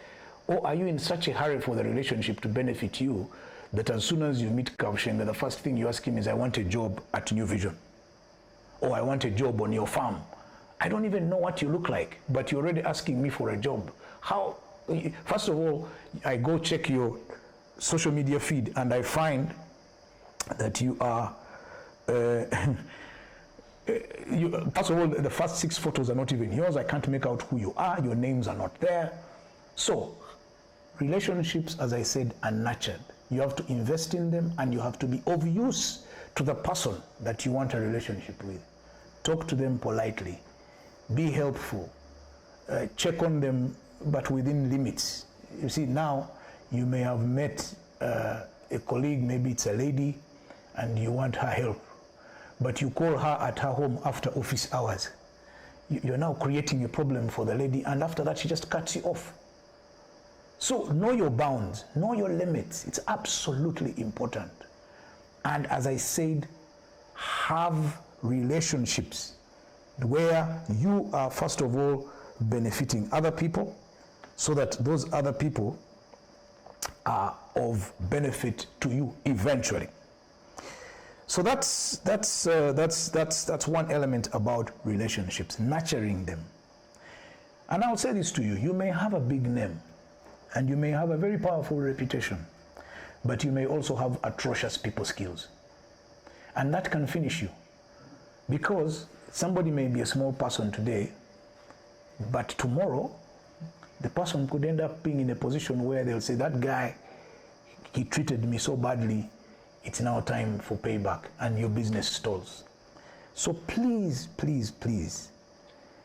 Or are you in such a hurry for the relationship to benefit you that as soon as you meet Kabshenga, the first thing you ask him is, I want a job at New Vision, or I want a job on your farm. I don't even know what you look like, but you're already asking me for a job. How? First of all, I go check your social media feed and I find that you are first of all, the first 6 photos are not even yours. I can't make out who you are. Your names are not there. So relationships, as I said, are nurtured. You have to invest in them, and you have to be of use to the person that you want a relationship with. Talk to them politely. Be helpful. Check on them, but within limits. You see, now you may have met a colleague, maybe it's a lady, and you want her help, but you call her at her home after office hours. You're now creating a problem for the lady, and after that she just cuts you off. So know your bounds, know your limits. It's absolutely important. And as I said, have relationships where you are first of all benefiting other people, so that those other people are of benefit to you eventually. So that's one element about relationships, nurturing them. And I'll say this to you, you may have a big name and you may have a very powerful reputation, but you may also have atrocious people skills. And that can finish you, because somebody may be a small person today, but tomorrow the person could end up being in a position where they'll say, that guy, he treated me so badly, it's now time for payback, and your business stalls. So please, please, please,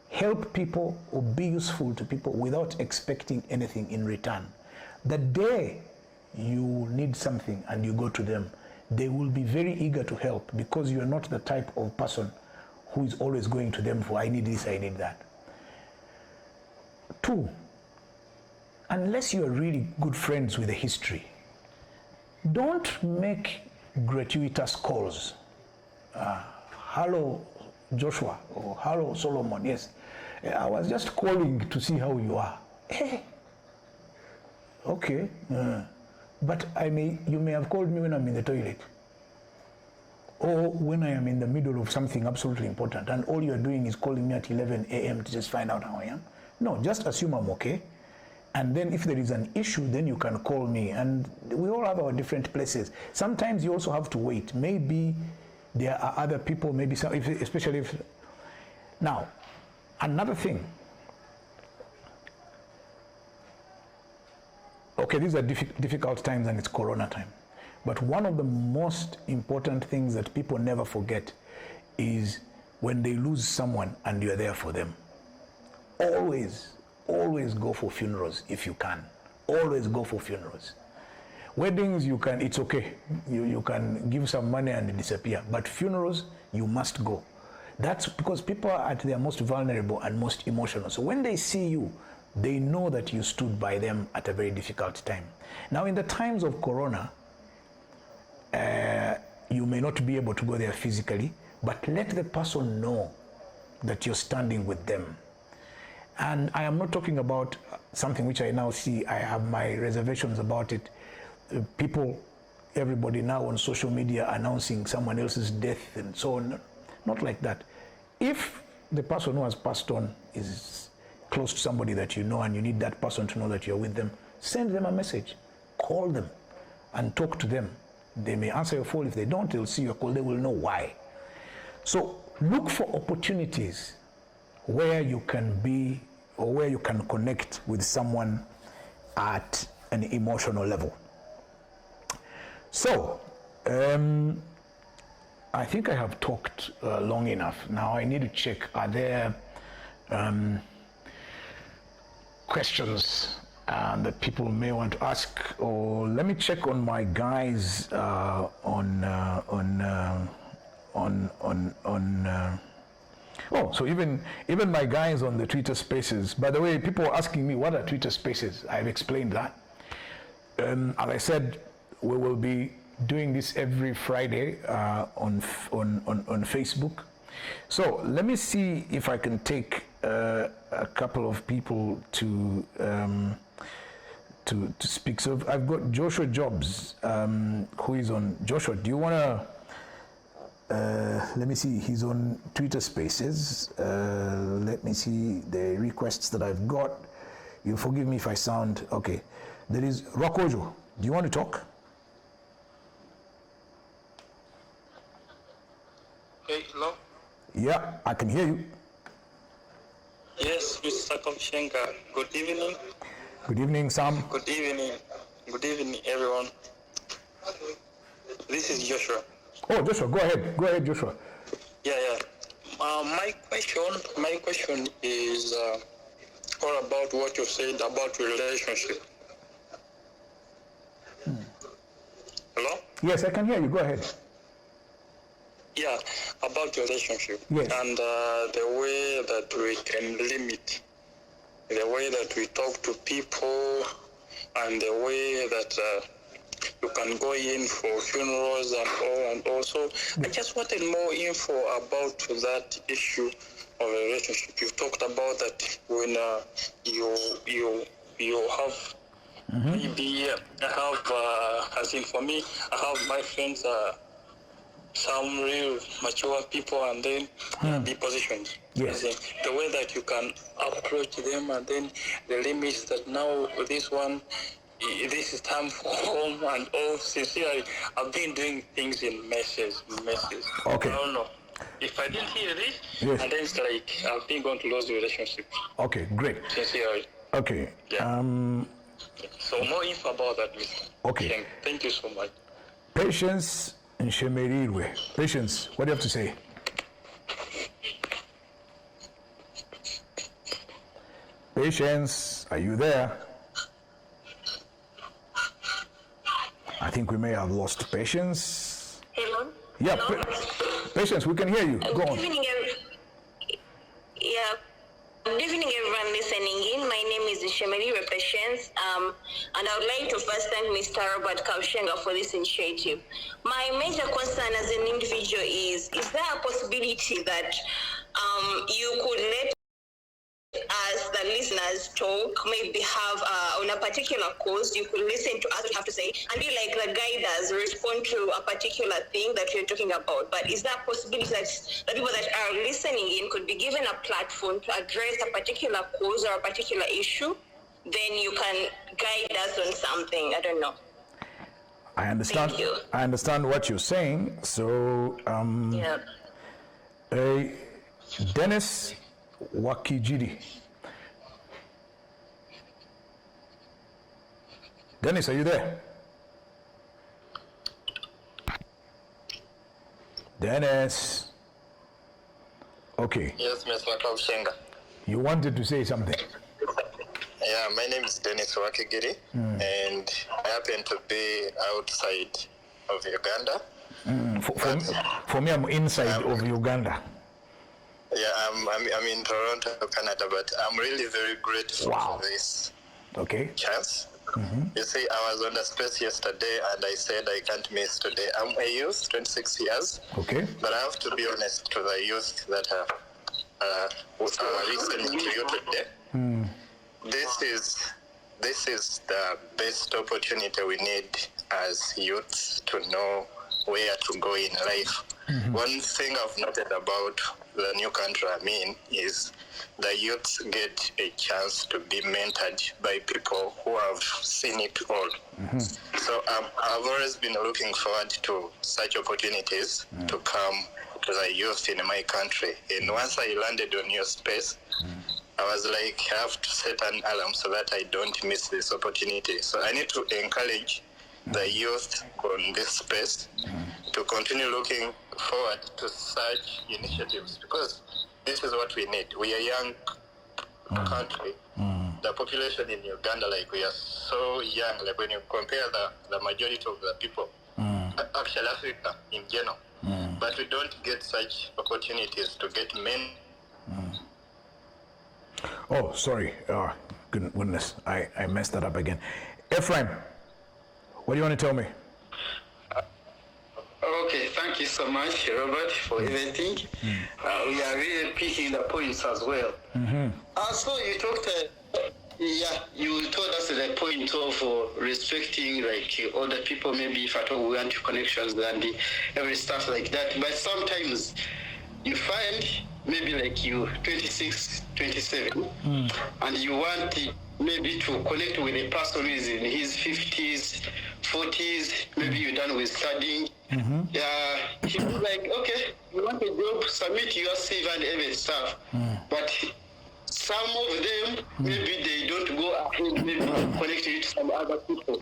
help people or be useful to people without expecting anything in return. The day you need something and you go to them, they will be very eager to help because you are not the type of person who is always going to them for, I need this, I need that. 2, unless you are really good friends with the history, don't make gratuitous calls. Hello, Joshua, or hello, Solomon. Yes, I was just calling to see how you are. Hey, okay, but you may have called me when I'm in the toilet, or when I am in the middle of something absolutely important, and all you're doing is calling me at 11 a.m. to just find out how I am. No, just assume I'm okay. And then if there is an issue, then you can call me. And we all have our different places. Sometimes you also have to wait. Maybe there are other people, maybe some, especially if... Now, another thing. Okay, these are difficult times and it's Corona time. But one of the most important things that people never forget is when they lose someone and you're there for them. Always go for funerals if you can. Always go for funerals. Weddings, you can, it's okay. You can give some money and disappear. But funerals, you must go. That's because people are at their most vulnerable and most emotional. So when they see you, they know that you stood by them at a very difficult time. Now, in the times of Corona, you may not be able to go there physically, but let the person know that you're standing with them. And I am not talking about something which I now see, I have my reservations about it. People, everybody now on social media announcing someone else's death and so on. Not like that. If the person who has passed on is close to somebody that you know and you need that person to know that you're with them, send them a message, call them and talk to them. They may answer your phone. If they don't, they'll see your call, they will know why. So look for opportunities where you can be or where you can connect with someone at an emotional level. So, I think I have talked long enough. Now I need to check, are there questions that people may want to ask? Or let me check on my guys oh, so even my guys on the Twitter Spaces. By the way, people are asking me, what are Twitter Spaces? I've explained that. As I said, we will be doing this every Friday on Facebook. So let me see if I can take a couple of people to speak. So I've got Joshua Jobs, who is on. Joshua, do you want to? Let me see, he's on Twitter Spaces. Let me see the requests that I've got. You forgive me if I sound, okay. There is Rakojo. Do you want to talk? Hey, hello? Yeah, I can hear you. Yes, Mr. Kamshenga. Good evening. Good evening, Sam. Good evening. Good evening, everyone. This is Joshua. Oh, Joshua, go ahead. Go ahead, Joshua. Yeah. My question is all about what you said about relationship. Hello? Yes, I can hear you. Go ahead. Yeah, about relationship. Yes. And the way that we can limit, the way that we talk to people, and the way that you can go in for funerals and all, and also I just wanted more info about that issue of a relationship. You talked about that when you have maybe I have as in for me, I have my friends some real mature people and then be positioned. Yes. The way that you can approach them and then the limits that now this one. This is time for home and all. Sincerely, I've been doing things in messes. Okay. I don't know. If I didn't hear this, yes. And then it's like I've been going to lose the relationship. Okay, great. Sincerely. Okay. Yeah. So more info about that, Mr. Okay. Thank you so much. Patience and Shemerirwe. Patience, what do you have to say? Patience, are you there? I think we may have lost Patience. Hello? Yeah, Hello? Patience, we can hear you. Go Good on. evening, good evening, everyone listening in. My name is Shemeli Patience, and I would like to first thank Mr. Robert Kaushenga for this initiative. My major concern as an individual is there a possibility that you could let us, the listeners, talk, maybe have on a particular cause, you could listen to us, what we have to say, and be like the guiders, respond to a particular thing that we're talking about. But is there a possibility that the people that are listening in could be given a platform to address a particular cause or a particular issue? Then you can guide us on something. I don't know. I understand. Thank you. I understand what you're saying. So, Yeah. Dennis Wakijiri. Dennis, are you there? Dennis. Okay. Yes, Mr. Kaushenga. You wanted to say something. Yeah, my name is Dennis Wakigiri, and I happen to be outside of Uganda. For me, I'm inside of Uganda. Yeah, I'm in Toronto, Canada, but I'm really very grateful Wow. for this Okay. chance. You see, I was on the space yesterday, and I said I can't miss today. I'm a youth, 26 years, Okay. but I have to be honest to the youth that are listening to you today. This is the best opportunity we need as youths to know where to go in life. One thing I've noted about the new country I'm in is the youths get a chance to be mentored by people who have seen it all. So I've always been looking forward to such opportunities to come to the youth in my country. And once I landed on your space, I was like, I have to set an alarm so that I don't miss this opportunity. So I need to encourage the youth on this space to continue looking forward to such initiatives, because this is what we need. We are a young country. The population in Uganda, like, we are so young. Like, when you compare the majority of the people, actually Africa in general, but we don't get such opportunities to get men. Oh, sorry. Goodness, I messed that up again. Ephraim, what do you want to tell me? Okay, thank you so much, Robert, for everything. We are really picking the points as well. Also, you talked, you told us the point of respecting, like, other people, maybe if at all we want connections and every stuff like that. But sometimes you find maybe like you 26, 27, and you want maybe to connect with a person who is in his 50s, 40s, maybe you're done with studying. He's like, okay, you want a job, submit your CV and every stuff. But some of them, maybe they don't go ahead, maybe connect you to some other people.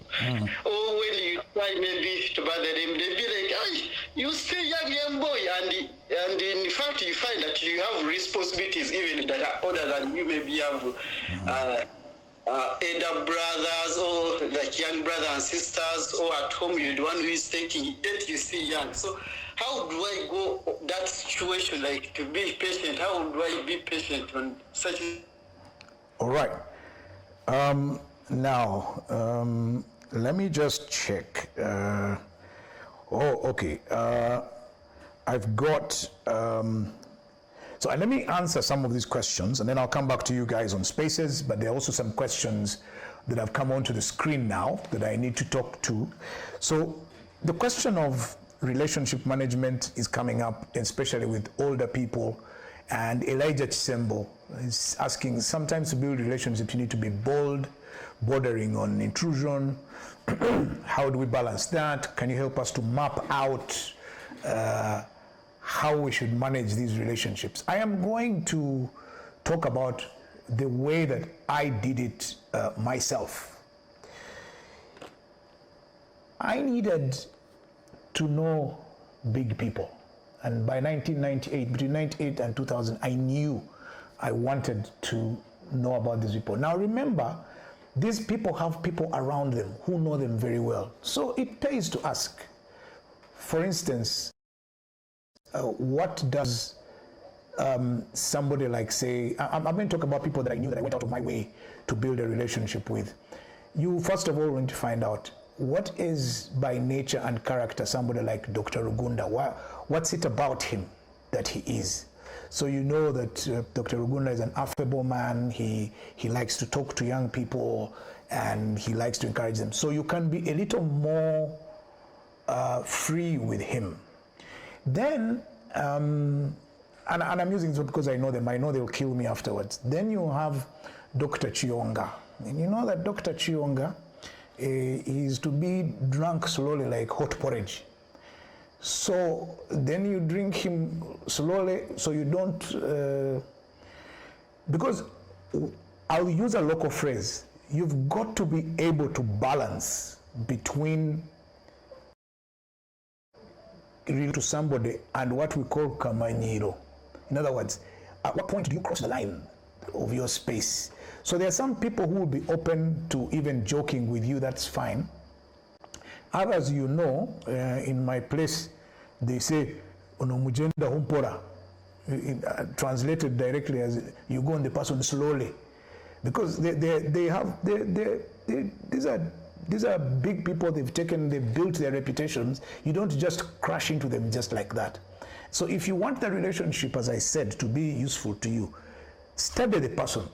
Or when you try maybe to bother them, they be like, hey, you still young boy. And in fact, you find that you have responsibilities even that are older than you. Maybe you have elder brothers or like young brothers and sisters, or at home you're the one who is taking, yet you still young. So how do I go that situation, like to be patient? How do I be patient on such? All right. Now, let me just check. Okay. I've got, so let me answer some of these questions, and then I'll come back to you guys on Spaces, but there are also some questions that have come onto the screen now that I need to talk to. So the question of relationship management is coming up, especially with older people, and Elijah Chisembo is asking, sometimes to build relationships you need to be bold, bordering on intrusion. How do we balance that? Can you help us to map out how we should manage these relationships? I am going to talk about the way that I did it myself. I needed to know big people. And by 1998, between 98 and 2000, I knew I wanted to know about these people. Now remember, these people have people around them who know them very well. So it pays to ask. For instance, what does somebody like say, I'm going to talk about people that I knew that I went out of my way to build a relationship with. You first of all want to find out what is by nature and character somebody like Dr. Rugunda. What's it about him that he is? So you know that Dr. Rugunda is an affable man. He likes to talk to young people and he likes to encourage them. So you can be a little more free with him. Then, and I'm using this because I know them. I know they'll kill me afterwards. Then you have Dr. Chionga. And you know that Dr. Chionga is to be drunk slowly like hot porridge. So then you drink him slowly so you don't, because I'll use a local phrase, you've got to be able to balance between to somebody and what we call kamanyiro. In other words, at what point do you cross the line of your space? So there are some people who will be open to even joking with you, that's fine. Others, you know, in my place, they say, "Onomujenda humpora," translated directly as you go on the person slowly, because these are big people. They've built their reputations. You don't just crash into them just like that. So if you want the relationship, as I said, to be useful to you, study the person.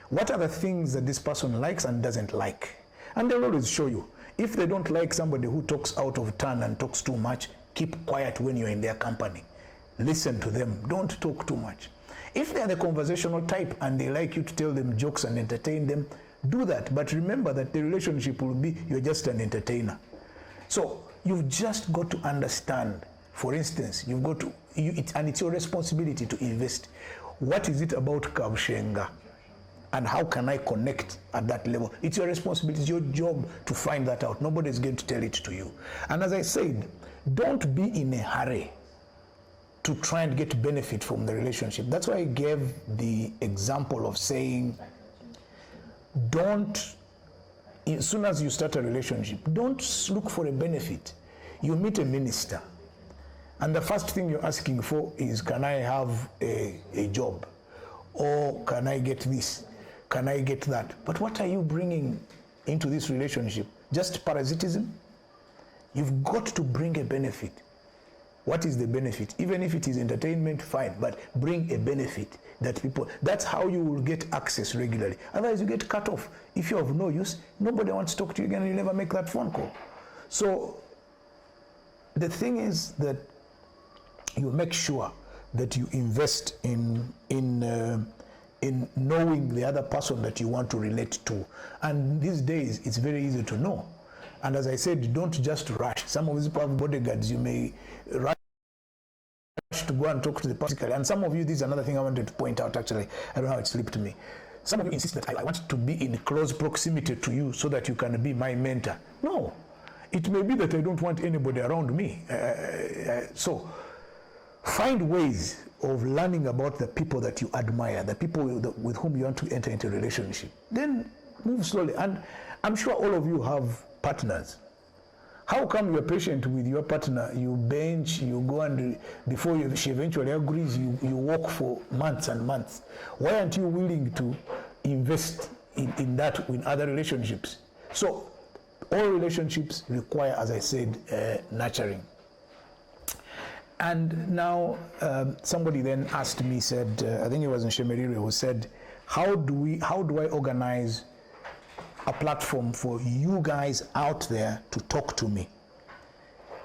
What are the things that this person likes and doesn't like? And they'll always show you. If they don't like somebody who talks out of turn and talks too much, keep quiet when you're in their company. Listen to them. Don't talk too much. If they're the conversational type and they like you to tell them jokes and entertain them, do that. But remember that the relationship will be you're just an entertainer. So you've just got to understand, for instance, you've got to, and it's your responsibility to invest. What is it about Kabshenga? And how can I connect at that level? It's your responsibility, it's your job to find that out. Nobody's going to tell it to you. And as I said, don't be in a hurry to try and get benefit from the relationship. That's why I gave the example of saying, as soon as you start a relationship, don't look for a benefit. You meet a minister, and the first thing you're asking for is, can I have a job? Or can I get this? Can I get that? But what are you bringing into this relationship? Just parasitism? You've got to bring a benefit. What is the benefit? Even if it is entertainment, fine, but bring a benefit that people, that's how you will get access regularly. Otherwise you get cut off. If you're of no use, nobody wants to talk to you again and you never make that phone call. So the thing is that you make sure that you invest in knowing the other person that you want to relate to. And these days, it's very easy to know. And as I said, don't just rush. Some of these bodyguards, you may rush to go and talk to the person. And some of you, this is another thing I wanted to point out, actually. I don't know how it slipped me. Some of you insist that I want to be in close proximity to you so that you can be my mentor. No. It may be that I don't want anybody around me. So find ways of learning about the people that you admire, the people with whom you want to enter into a relationship. Then move slowly. And I'm sure all of you have partners. How come you're patient with your partner? You bench, you go and before she eventually agrees, you walk for months and months. Why aren't you willing to invest in that in other relationships? So all relationships require, as I said, nurturing. And now somebody then asked me, said, I think it was in Shemerire, who said, how do I organize a platform for you guys out there to talk to me?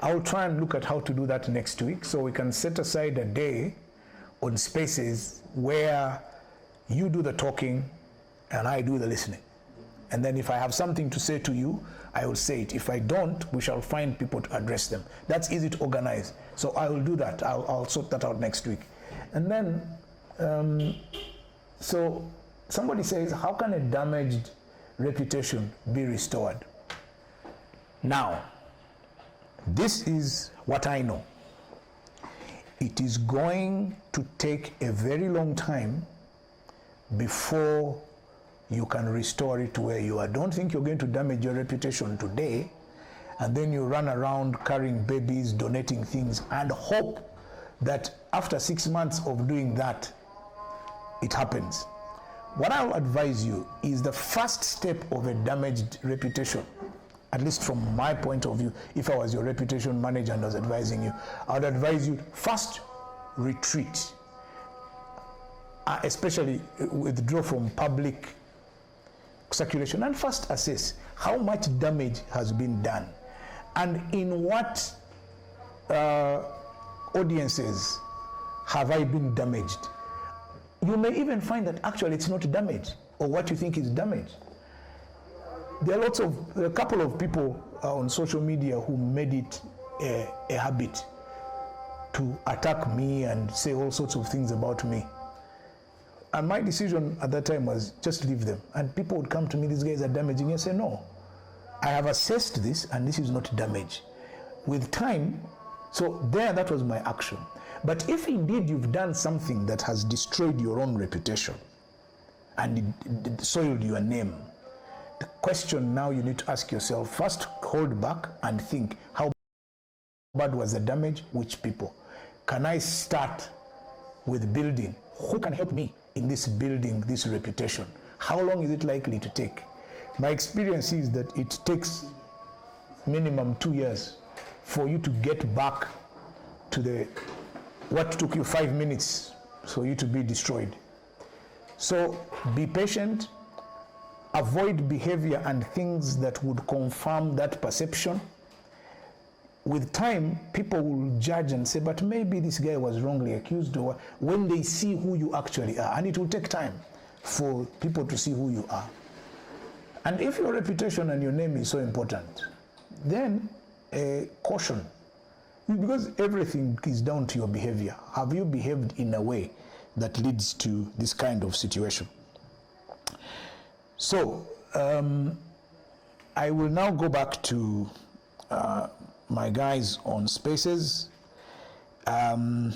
I'll try and look at how to do that next week, so we can set aside a day on Spaces where you do the talking and I do the listening. And then if I have something to say to you, I will say it. If I don't, we shall find people to address them. That's easy to organize. So I will do that. I'll sort that out next week. And then, so somebody says, how can a damaged reputation be restored? Now, this is what I know. It is going to take a very long time before you can restore it to where you are. Don't think you're going to damage your reputation today and then you run around carrying babies, donating things, and hope that after 6 months of doing that, it happens. What I'll advise you is the first step of a damaged reputation, at least from my point of view. If I was your reputation manager and I was advising you, I would advise you first retreat, especially withdraw from public circulation, and first assess how much damage has been done and in what audiences have I been damaged. You may even find that actually it's not damage or what you think is damage. There are a couple of people on social media who made it a habit to attack me and say all sorts of things about me. And my decision at that time was just leave them. And people would come to me, these guys are damaging. I say, no, I have assessed this and this is not damage. With time, so that was my action. But if indeed you've done something that has destroyed your own reputation and it soiled your name, the question now you need to ask yourself, first hold back and think, how bad was the damage? Which people? Can I start with building? Who can help me in this building, this reputation? How long is it likely to take? My experience is that it takes minimum 2 years for you to get back to what took you 5 minutes for you to be destroyed. So be patient, avoid behavior and things that would confirm that perception. With time, people will judge and say, but maybe this guy was wrongly accused, or when they see who you actually are. And it will take time for people to see who you are. And if your reputation and your name is so important, then caution. Because everything is down to your behavior. Have you behaved in a way that leads to this kind of situation? So, I will now go back to my guys on Spaces. And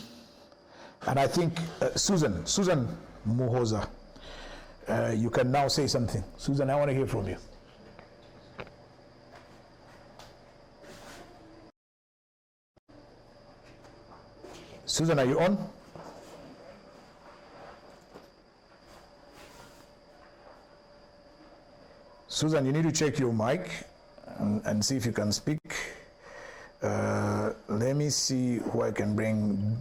I think, Susan Muhoza, you can now say something. Susan, I want to hear from you. Susan, are you on? Susan, you need to check your mic and see if you can speak. Let me see who I can bring.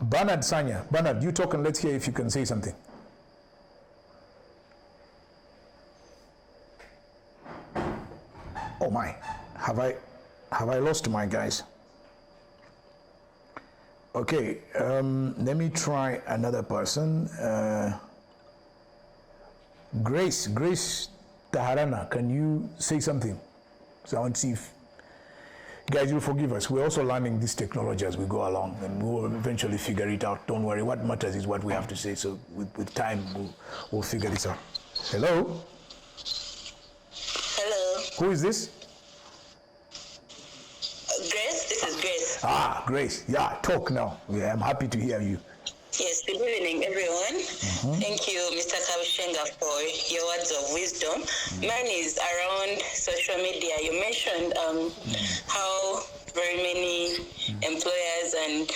Bernard Sanya. Bernard, you talk and let's hear if you can say something. Oh my, have I lost my guys? Okay, let me try another person. Grace Taharana, can you say something? So I want to see if, guys, you'll forgive us. We're also learning this technology as we go along, and we'll eventually figure it out. Don't worry, what matters is what we have to say. So with time, we'll figure this out. Hello? Hello. Who is this? Grace, this is Grace. Ah, Grace. Yeah, talk now. Yeah, I'm happy to hear you. Yes, good evening, everyone. Thank you, Mr. Kabushenga, for your words of wisdom. Mine is around social media. You mentioned how very many employers and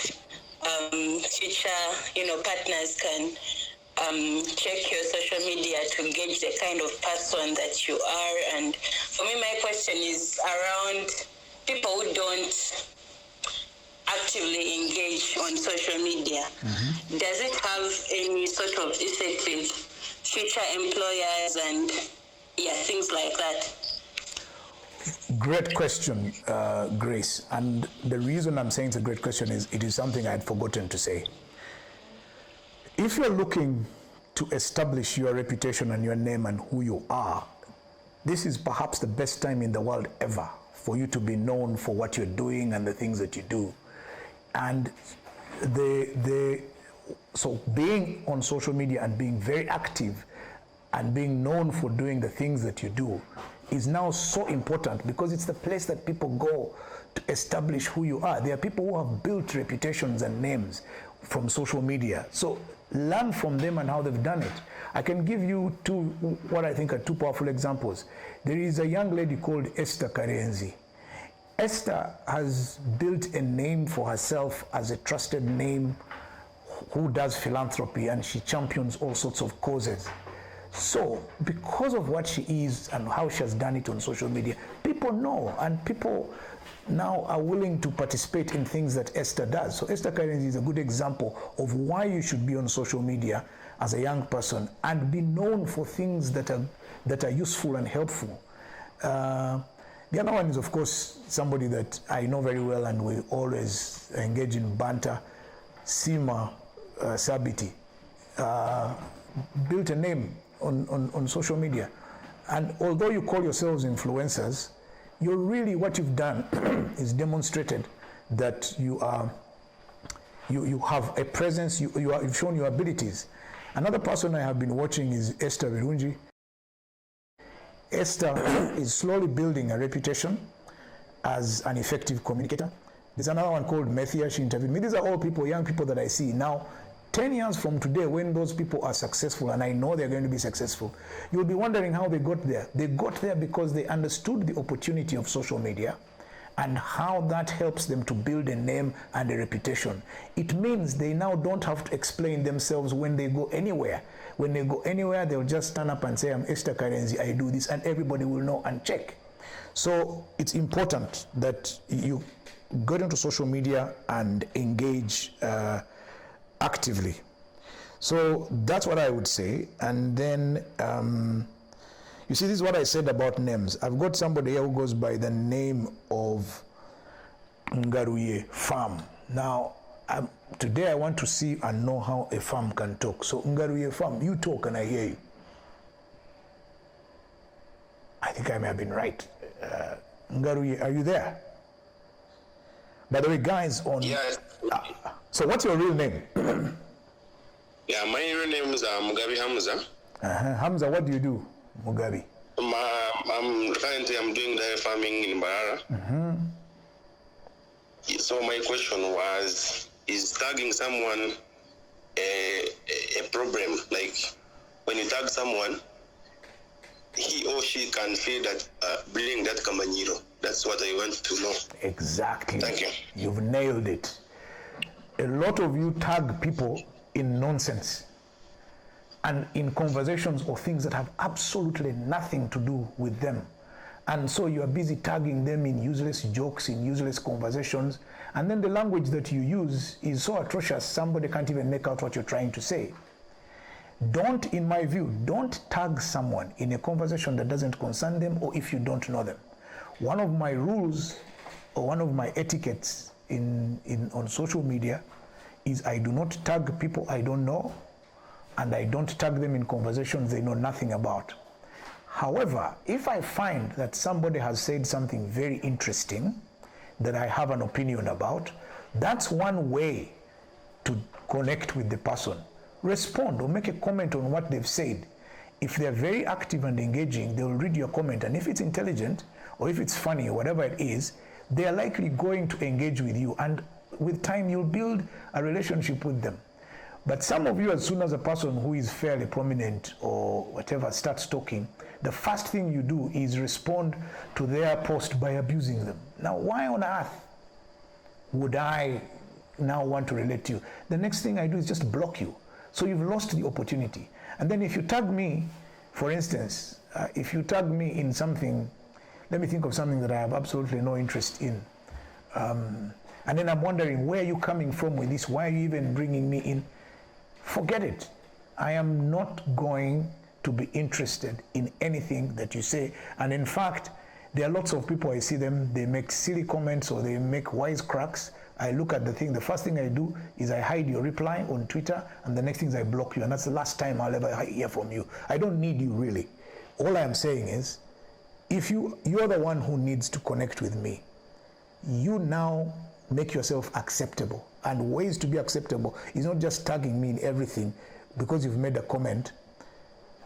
future, partners can check your social media to gauge the kind of person that you are. And for me, my question is around people who don't actively engage on social media. Does it have any sort of effect with future employers and things like that? Great question, Grace. And the reason I'm saying it's a great question is it is something I had forgotten to say. If you're looking to establish your reputation and your name and who you are, this is perhaps the best time in the world ever for you to be known for what you're doing and the things that you do. And so being on social media and being very active and being known for doing the things that you do is now so important because it's the place that people go to establish who you are. There are people who have built reputations and names from social media. So learn from them and how they've done it. I can give you what I think are two powerful examples. There is a young lady called Esther Karenzi. Esther has built a name for herself as a trusted name who does philanthropy, and she champions all sorts of causes. So because of what she is and how she has done it on social media, people know, and people now are willing to participate in things that Esther does. So Esther Karenzi is a good example of why you should be on social media as a young person and be known for things that are useful and helpful. The other one is, of course, somebody that I know very well and we always engage in banter, Sima Sabiti, built a name on social media. And although you call yourselves influencers, you're really, what you've done is demonstrated that you have a presence, you've shown your abilities. Another person I have been watching is Esther Virunji. Esther is slowly building a reputation as an effective communicator. There's another one called Methia. She interviewed me. These are all people, young people that I see now. 10 years from today, when those people are successful, and I know they're going to be successful, you'll be wondering how they got there. They got there because they understood the opportunity of social media and how that helps them to build a name and a reputation. It means they now don't have to explain themselves when they go anywhere. When they go anywhere, they'll just stand up and say, I'm Esther Karenzi, I do this, and everybody will know and check. So it's important that you get into social media and engage actively. So that's what I would say. And then, you see, this is what I said about names. I've got somebody here who goes by the name of Ngaruye Farm. Now, today I want to see and know how a farm can talk. So Ngaruye Farm, you talk and I hear you. I think I may have been right. Ngaruye, are you there? By the way, guys, on... Yes. So what's your real name? Yeah, my real name is Mugabi Hamza. Hamza, what do you do, Mugabi? I'm doing dairy farming in Barara. Mm-hmm. So my question was, is tagging someone a problem? Like when you tag someone, he or she can feel that bring that Kamanyiro. That's what I want to know. Exactly. Thank you. You've nailed it. A lot of you tag people in nonsense and in conversations or things that have absolutely nothing to do with them. And so you are busy tagging them in useless jokes, in useless conversations, and then the language that you use is so atrocious, somebody can't even make out what you're trying to say. Don't, in my view, don't tag someone in a conversation that doesn't concern them or if you don't know them. One of my rules or one of my etiquettes on social media is I do not tag people I don't know, and I don't tag them in conversations they know nothing about. However, if I find that somebody has said something very interesting that I have an opinion about, that's one way to connect with the person. Respond or make a comment on what they've said. If they're very active and engaging, they'll read your comment, and if it's intelligent or if it's funny or whatever it is, they are likely going to engage with you, and with time you'll build a relationship with them. But some of you, as soon as a person who is fairly prominent or whatever starts talking, the first thing you do is respond to their post by abusing them. Now, why on earth would I now want to relate to you? The next thing I do is just block you. So you've lost the opportunity. And then if you tag me, for instance, if you tag me in something, let me think of something that I have absolutely no interest in. And then I'm wondering, where are you coming from with this? Why are you even bringing me in? Forget it. I am not going to be interested in anything that you say. And in fact, there are lots of people, I see them, they make silly comments or they make wisecracks. I look at the thing, the first thing I do is I hide your reply on Twitter, and the next thing is I block you, and that's the last time I'll ever hear from you. I don't need you, really. All I'm saying is, if you're the one who needs to connect with me, you now make yourself acceptable. And ways to be acceptable is not just tagging me in everything because you've made a comment.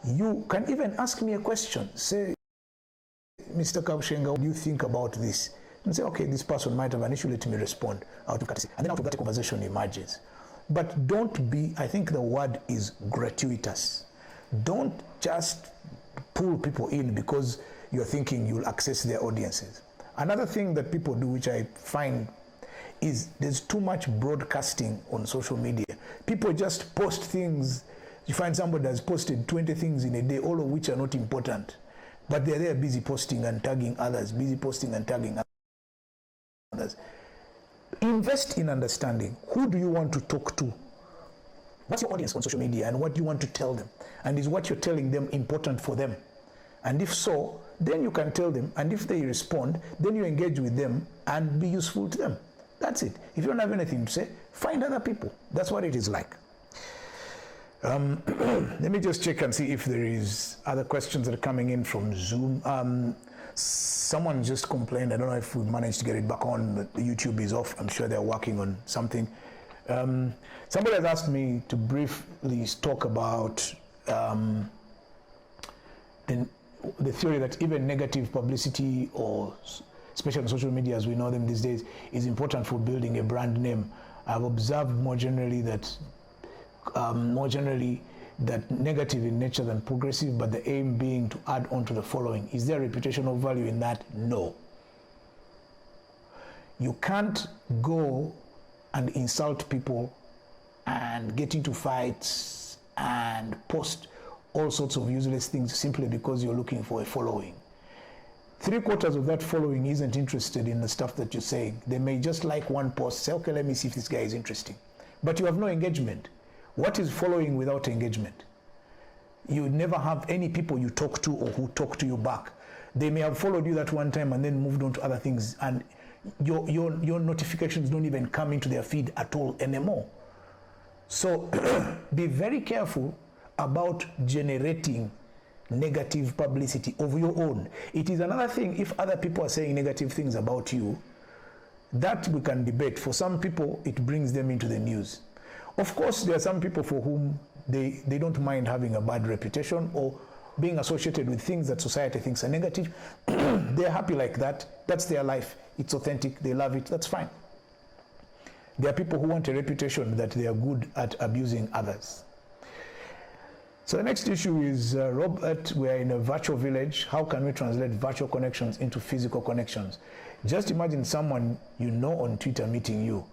You can even ask me a question. Say, Mr. Kabshenga, what do you think about this? And say, okay, this person might have an issue, let me respond out of courtesy. And then out of that, a conversation emerges. But don't be, I think the word is gratuitous. Don't just pull people in because you're thinking you'll access their audiences. Another thing that people do, which I find, is there's too much broadcasting on social media. People just post things. You find somebody has posted 20 things in a day, all of which are not important. But they're there busy posting and tagging others, busy posting and tagging others. Invest in understanding. Who do you want to talk to? What's your audience on social media and what do you want to tell them? And is what you're telling them important for them? And if so, then you can tell them. And if they respond, then you engage with them and be useful to them. That's it. If you don't have anything to say, find other people. That's what it is like. Let me just check and see if there is other questions that are coming in from Zoom. Someone just complained. I don't know if we managed to get it back on, but YouTube is off. I'm sure they're working on something. Somebody has asked me to briefly talk about the theory that even negative publicity, or especially on social media as we know them these days, is important for building a brand name. I've observed more generally that negative in nature than progressive, but the aim being to add on to the following. Is there reputational value in that? No. You can't go and insult people and get into fights and post all sorts of useless things simply because you're looking for a following. 3/4 of that following isn't interested in the stuff that you're saying. They may just like one post, say, okay, let me see if this guy is interesting. But you have no engagement. What is following without engagement? You never have any people you talk to or who talk to you back. They may have followed you that one time and then moved on to other things, and your notifications don't even come into their feed at all anymore. So be very careful about generating negative publicity of your own. It is another thing if other people are saying negative things about you. That we can debate. For some people, it brings them into the news. Of course, there are some people for whom they don't mind having a bad reputation or being associated with things that society thinks are negative. They're happy like that. That's their life. It's authentic. They love it. That's fine. There are people who want a reputation that they are good at abusing others. So the next issue is, Robert, we're in a virtual village. How can we translate virtual connections into physical connections? Just imagine someone you know on Twitter meeting you.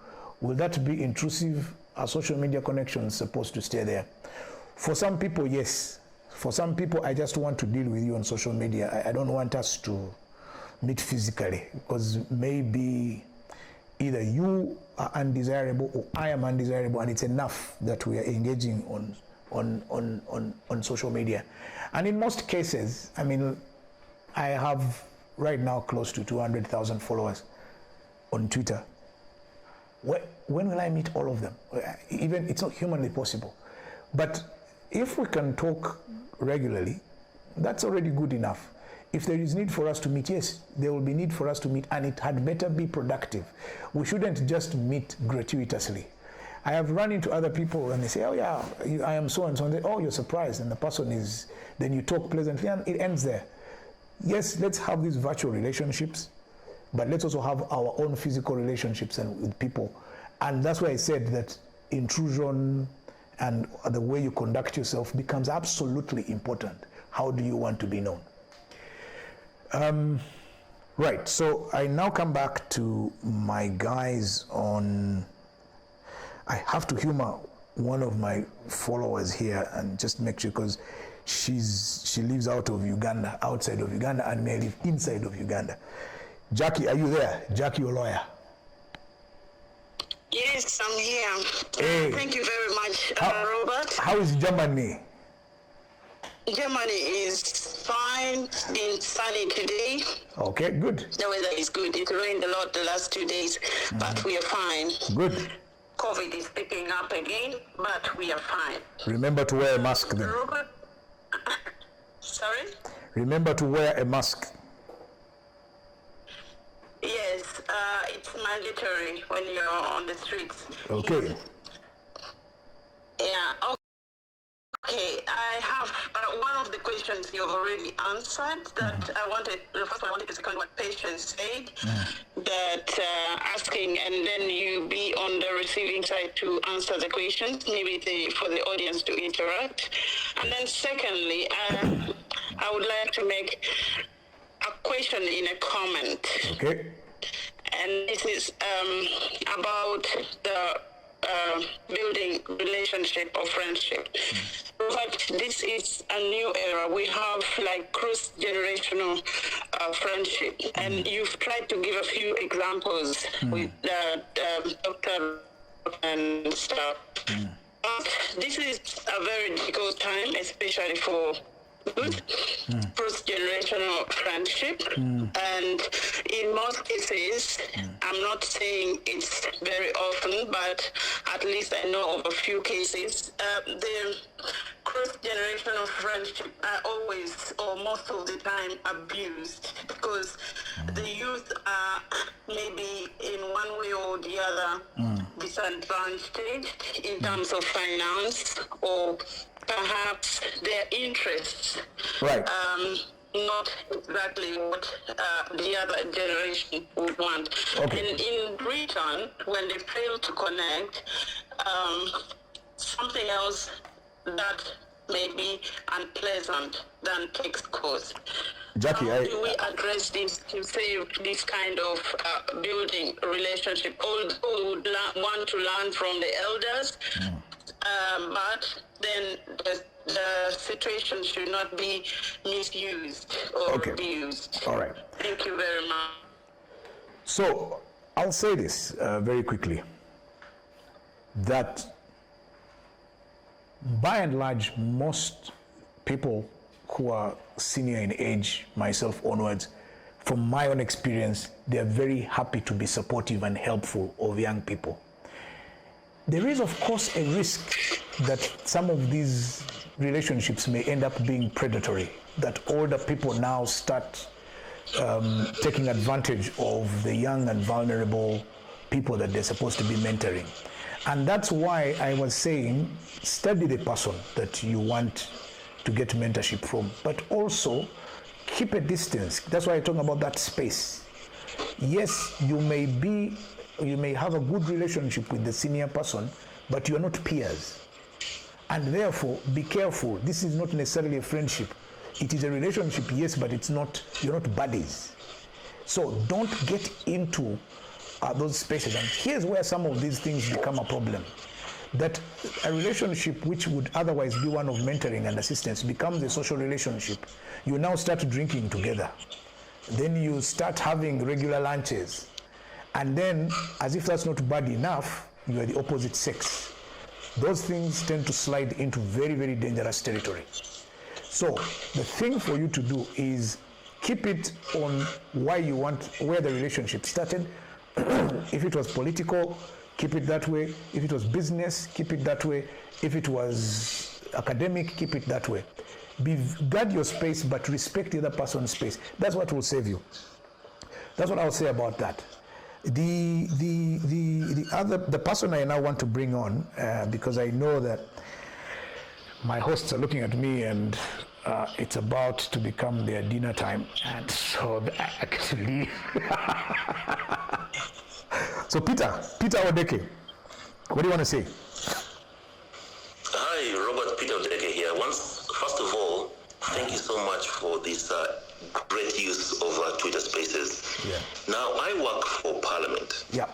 Will that be intrusive? Are social media connections supposed to stay there? For some people, yes. For some people, I just want to deal with you on social media. I don't want us to meet physically, because maybe either you are undesirable or I am undesirable, and it's enough that we are engaging on social media. And in most cases, I mean, I have right now close to 200,000 followers on Twitter. When will I meet all of them? Even it's not humanly possible. But if we can talk regularly, that's already good enough. If there is need for us to meet, yes, there will be need for us to meet, and it had better be productive. We shouldn't just meet gratuitously. I have run into other people and they say, oh yeah, I am so and so, and they, oh, you're surprised, and the person is, then you talk pleasantly and it ends there. Yes, let's have these virtual relationships, but let's also have our own physical relationships and with people. And that's why I said that intrusion and the way you conduct yourself becomes absolutely important. How do you want to be known? Right, so I now come back to my guys on, I have to humor one of my followers here and just make sure, because she lives out of Uganda, outside of Uganda, and may live inside of Uganda. Jackie, are you there? Jackie, your lawyer. Yes, I'm here. Hey. Thank you very much, Robert. How is Germany? Germany is fine. It's been sunny today. Okay, good. The weather is good. It rained a lot the last 2 days, but we are fine. Good. COVID is picking up again, but we are fine. Remember to wear a mask then. Robert? Sorry? Remember to wear a mask. Yes, it's mandatory when you're on the streets. Okay. Yeah. Okay, I have one of the questions you've already answered. That I wanted. The first one I wanted to second what Patience said. That asking and then you be on the receiving side to answer the questions. Maybe for the audience to interact. And then secondly, I would like to make a question in a comment. Okay. And this is about the building relationship or friendship. But this is a new era. We have like cross-generational friendship, and you've tried to give a few examples with Dr. and stuff. But this is a very difficult time, especially for cross-generational friendship, and in most cases, I'm not saying it's very often, but at least I know of a few cases, the cross-generational friendship are always or most of the time abused because the youth are maybe in one way or the other disadvantaged in terms of finance or perhaps their interests, Right. not exactly what the other generation would want. Okay. And in return, when they fail to connect, something else that may be unpleasant then takes course. Jackie, How do we address this to save this kind of building relationship? All would want to learn from the elders, but then the situation should not be misused or abused. All right. Thank you very much. So I'll say this very quickly, that by and large, most people who are senior in age, myself onwards, from my own experience, they're very happy to be supportive and helpful of young people. There is, of course, a risk that some of these relationships may end up being predatory, that older people now start taking advantage of the young and vulnerable people that they're supposed to be mentoring. And that's why I was saying, study the person that you want to get mentorship from, but also keep a distance. That's why I'm talking about that space. Yes, you may have a good relationship with the senior person, but you're not peers. And therefore, be careful. This is not necessarily a friendship. It is a relationship, yes, but you're not buddies. So don't get into those spaces. And here's where some of these things become a problem. That a relationship which would otherwise be one of mentoring and assistance becomes a social relationship. You now start drinking together. Then you start having regular lunches. And then, as if that's not bad enough, you are the opposite sex. Those things tend to slide into very, very dangerous territory. So the thing for you to do is keep it on where the relationship started. If it was political, keep it that way. If it was business, keep it that way. If it was academic, keep it that way. Guard your space, but respect the other person's space. That's what will save you. That's what I'll say about that. The person I now want to bring on, because I know that my hosts are looking at me and it's about to become their dinner time, and so actually so Peter Odeke, what do you want to say? Hi, Robert, Peter Odeke here. First of all, thank you so much for this great use of Twitter Spaces. Yeah. Now, I work for Parliament. Yeah.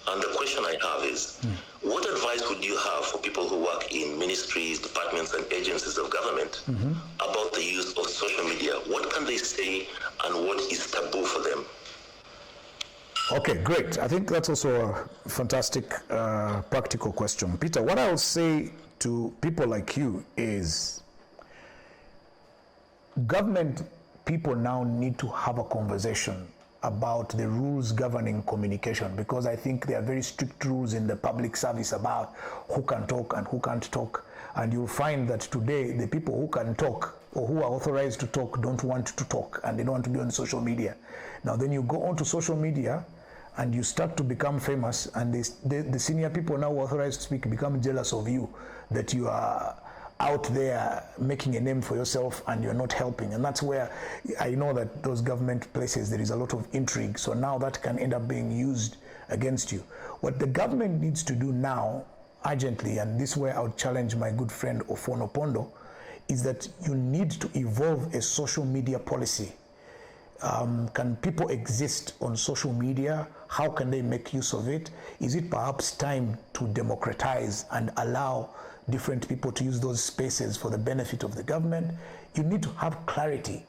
And the question I have is, what advice would you have for people who work in ministries, departments, and agencies of government about the use of social media? What can they say, and what is taboo for them? Okay, great. I think that's also a fantastic practical question. Peter, what I would say to people like you is government people now need to have a conversation about the rules governing communication, because I think there are very strict rules in the public service about who can talk and who can't talk. And you'll find that today the people who can talk or who are authorized to talk don't want to talk, and they don't want to be on social media. Now then you go onto social media and you start to become famous, and the senior people now authorized to speak become jealous of you, that you are out there making a name for yourself and you're not helping. And that's where I know that those government places, there is a lot of intrigue. So now that can end up being used against you. What the government needs to do now, urgently, and this is where I would challenge my good friend Ofono Pondo, is that you need to evolve a social media policy. Can people exist on social media? How can they make use of it? Is it perhaps time to democratize and allow different people to use those spaces for the benefit of the government? You need to have clarity.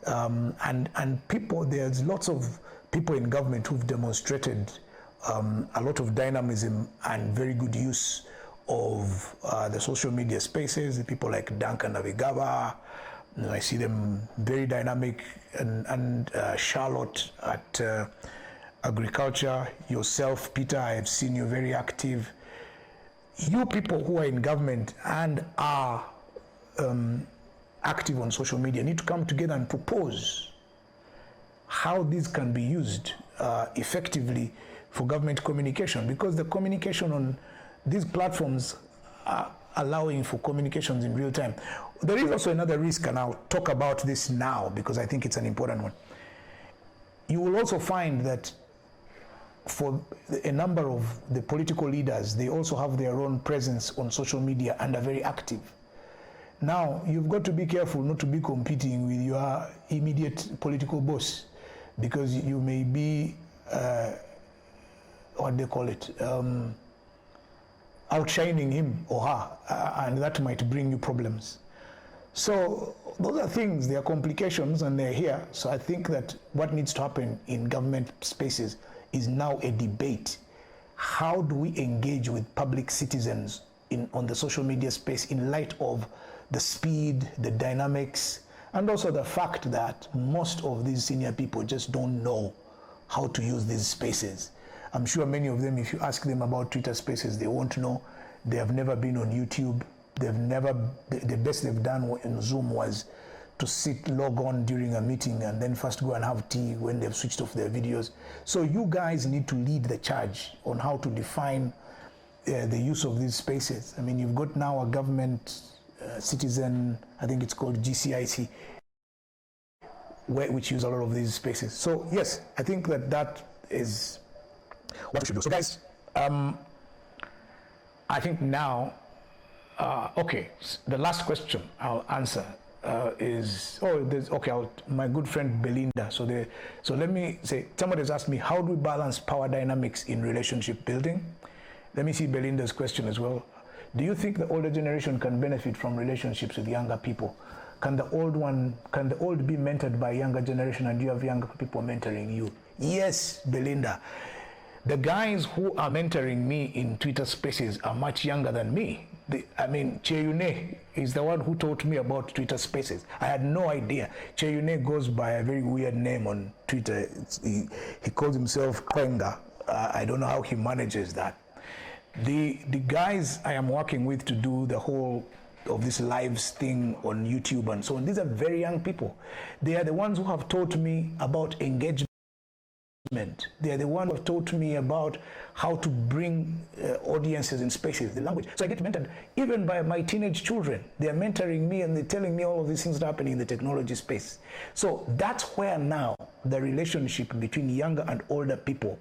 And people, there's lots of people in government who've demonstrated a lot of dynamism and very good use of the social media spaces. People like Duncan Navigaba, I see them very dynamic, and Charlotte at agriculture, yourself, Peter, I have seen you very active. You people who are in government and are active on social media need to come together and propose how these can be used effectively for government communication, because the communication on these platforms are allowing for communications in real time. There is also another risk, and I'll talk about this now because I think it's an important one. You will also find that for a number of the political leaders, they also have their own presence on social media and are very active. Now, you've got to be careful not to be competing with your immediate political boss, because you may be, what they call it, outshining him or her, and that might bring you problems. So those are things, they are complications, and they're here. So I think that what needs to happen in government spaces is now a debate. How do we engage with public citizens on the social media space in light of the speed, the dynamics, and also the fact that most of these senior people just don't know how to use these spaces. I'm sure many of them, if you ask them about Twitter spaces, they won't know. They have never been on YouTube. The best they've done in Zoom was to log on during a meeting and then first go and have tea when they've switched off their videos. So you guys need to lead the charge on how to define the use of these spaces. I mean, you've got now a government citizen, I think it's called GCIC, which use a lot of these spaces. So yes, I think that is what we should do. So guys, I think now, okay, the last question I'll answer is, my good friend Belinda. So let me say, somebody's asked me, how do we balance power dynamics in relationship building? Let me see Belinda's question as well. Do you think the older generation can benefit from relationships with younger people? Can the old be mentored by younger generation, and do you have younger people mentoring you? Yes, Belinda. The guys who are mentoring me in Twitter spaces are much younger than me. Cheyune is the one who taught me about Twitter spaces. I had no idea. Cheyune goes by a very weird name on Twitter. He calls himself Kwenga. I don't know how he manages that. The guys I am working with to do the whole of this lives thing on YouTube and so on, these are very young people. They are the ones who have taught me about engagement. They are the ones who have taught me about how to bring audiences in spaces, the language. So I get mentored even by my teenage children. They are mentoring me and they're telling me all of these things that are happening in the technology space. So that's where now the relationship between younger and older people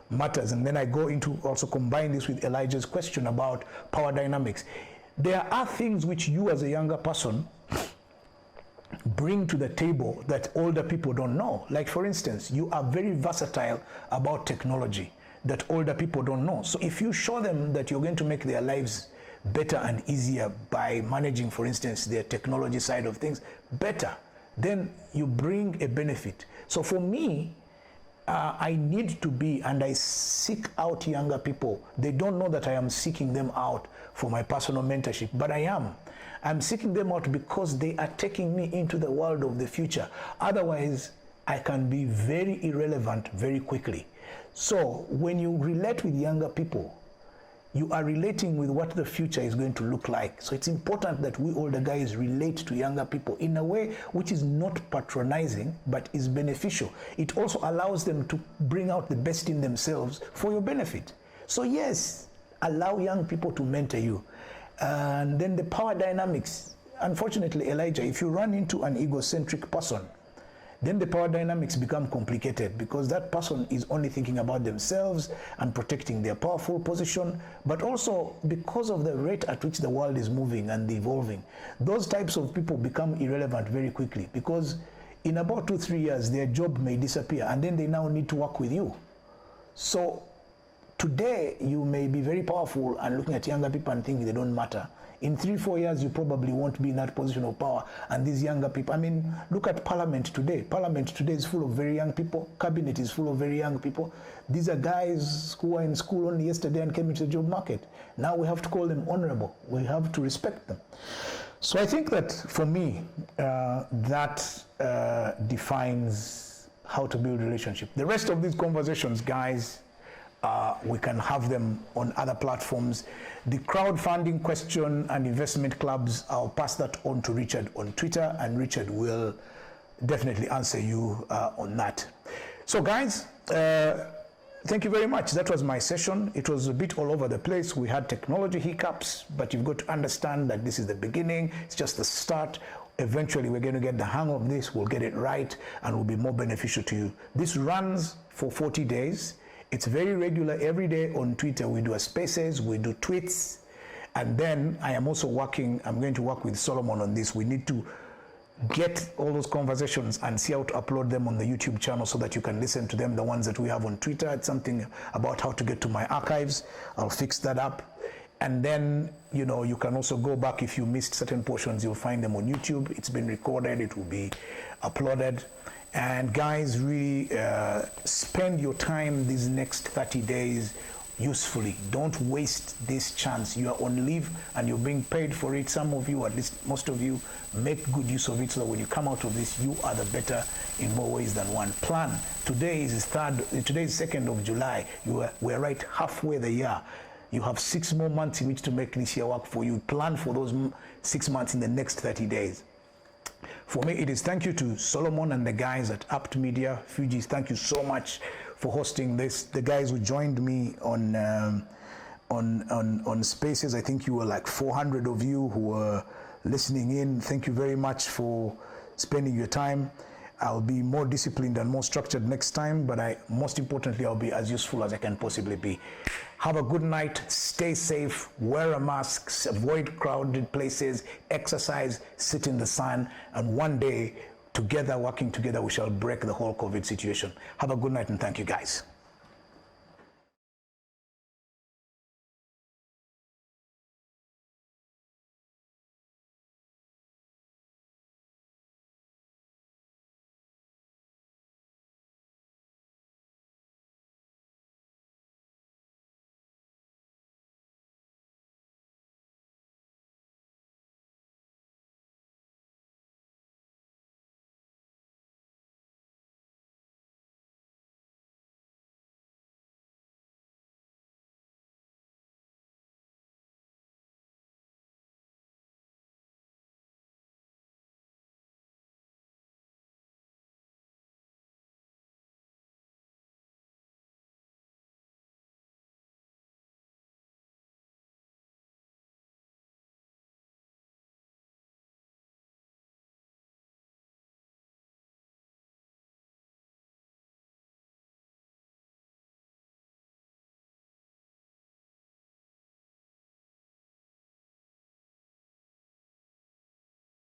matters. And then I go into also combine this with Elijah's question about power dynamics. There are things which you as a younger person bring to the table that older people don't know. Like for instance, you are very versatile about technology that older people don't know. So if you show them that you're going to make their lives better and easier by managing, for instance, their technology side of things better, then you bring a benefit. So for me, I need to be, and I seek out younger people. They don't know that I am seeking them out for my personal mentorship, but I am. I'm seeking them out because they are taking me into the world of the future. Otherwise, I can be very irrelevant very quickly. So when you relate with younger people, you are relating with what the future is going to look like. So it's important that we older guys relate to younger people in a way which is not patronizing, but is beneficial. It also allows them to bring out the best in themselves for your benefit. So yes, allow young people to mentor you. And then the power dynamics. Unfortunately, Elijah, if you run into an egocentric person, then the power dynamics become complicated because that person is only thinking about themselves and protecting their powerful position, but also because of the rate at which the world is moving and evolving, those types of people become irrelevant very quickly because in about 2-3 years, their job may disappear and then they now need to work with you. So today, you may be very powerful and looking at younger people and thinking they don't matter. In 3-4 years, you probably won't be in that position of power. And these younger people, I mean, look at Parliament today. Parliament today is full of very young people. Cabinet is full of very young people. These are guys who were in school only yesterday and came into the job market. Now we have to call them honorable. We have to respect them. So I think that for me, that defines how to build relationship. The rest of these conversations, guys, we can have them on other platforms. The crowdfunding question and investment clubs, I'll pass that on to Richard on Twitter, and Richard will definitely answer you on that. So guys, thank you very much. That was my session. It was a bit all over the place. We had technology hiccups, but you've got to understand that this is the beginning. It's just the start. Eventually, we're going to get the hang of this. We'll get it right, and will be more beneficial to you. This runs for 40 days. It's very regular. Every day on Twitter, we do a spaces, we do tweets, and then I am also working, I'm going to work with Solomon on this. We need to get all those conversations and see how to upload them on the YouTube channel so that you can listen to them, the ones that we have on Twitter. It's something about how to get to my archives. I'll fix that up. And then, you know, you can also go back if you missed certain portions, you'll find them on YouTube. It's been recorded, it will be uploaded. And guys, really spend your time these next 30 days usefully. Don't waste this chance. You are on leave and you're being paid for it. Some of you, at least most of you, make good use of it so that when you come out of this, you are the better in more ways than one. Plan. Today is 2nd of July. We're right halfway the year. You have 6 more months in which to make this year work for you. Plan for those 6 months in the next 30 days. For me, it is thank you to Solomon and the guys at Apt Media. Fujis, thank you so much for hosting this. The guys who joined me on Spaces, I think you were like 400 of you who were listening in. Thank you very much for spending your time. I'll be more disciplined and more structured next time, but most importantly, I'll be as useful as I can possibly be. Have a good night, stay safe, wear a mask, avoid crowded places, exercise, sit in the sun, and one day, together, working together, we shall break the whole COVID situation. Have a good night and thank you guys.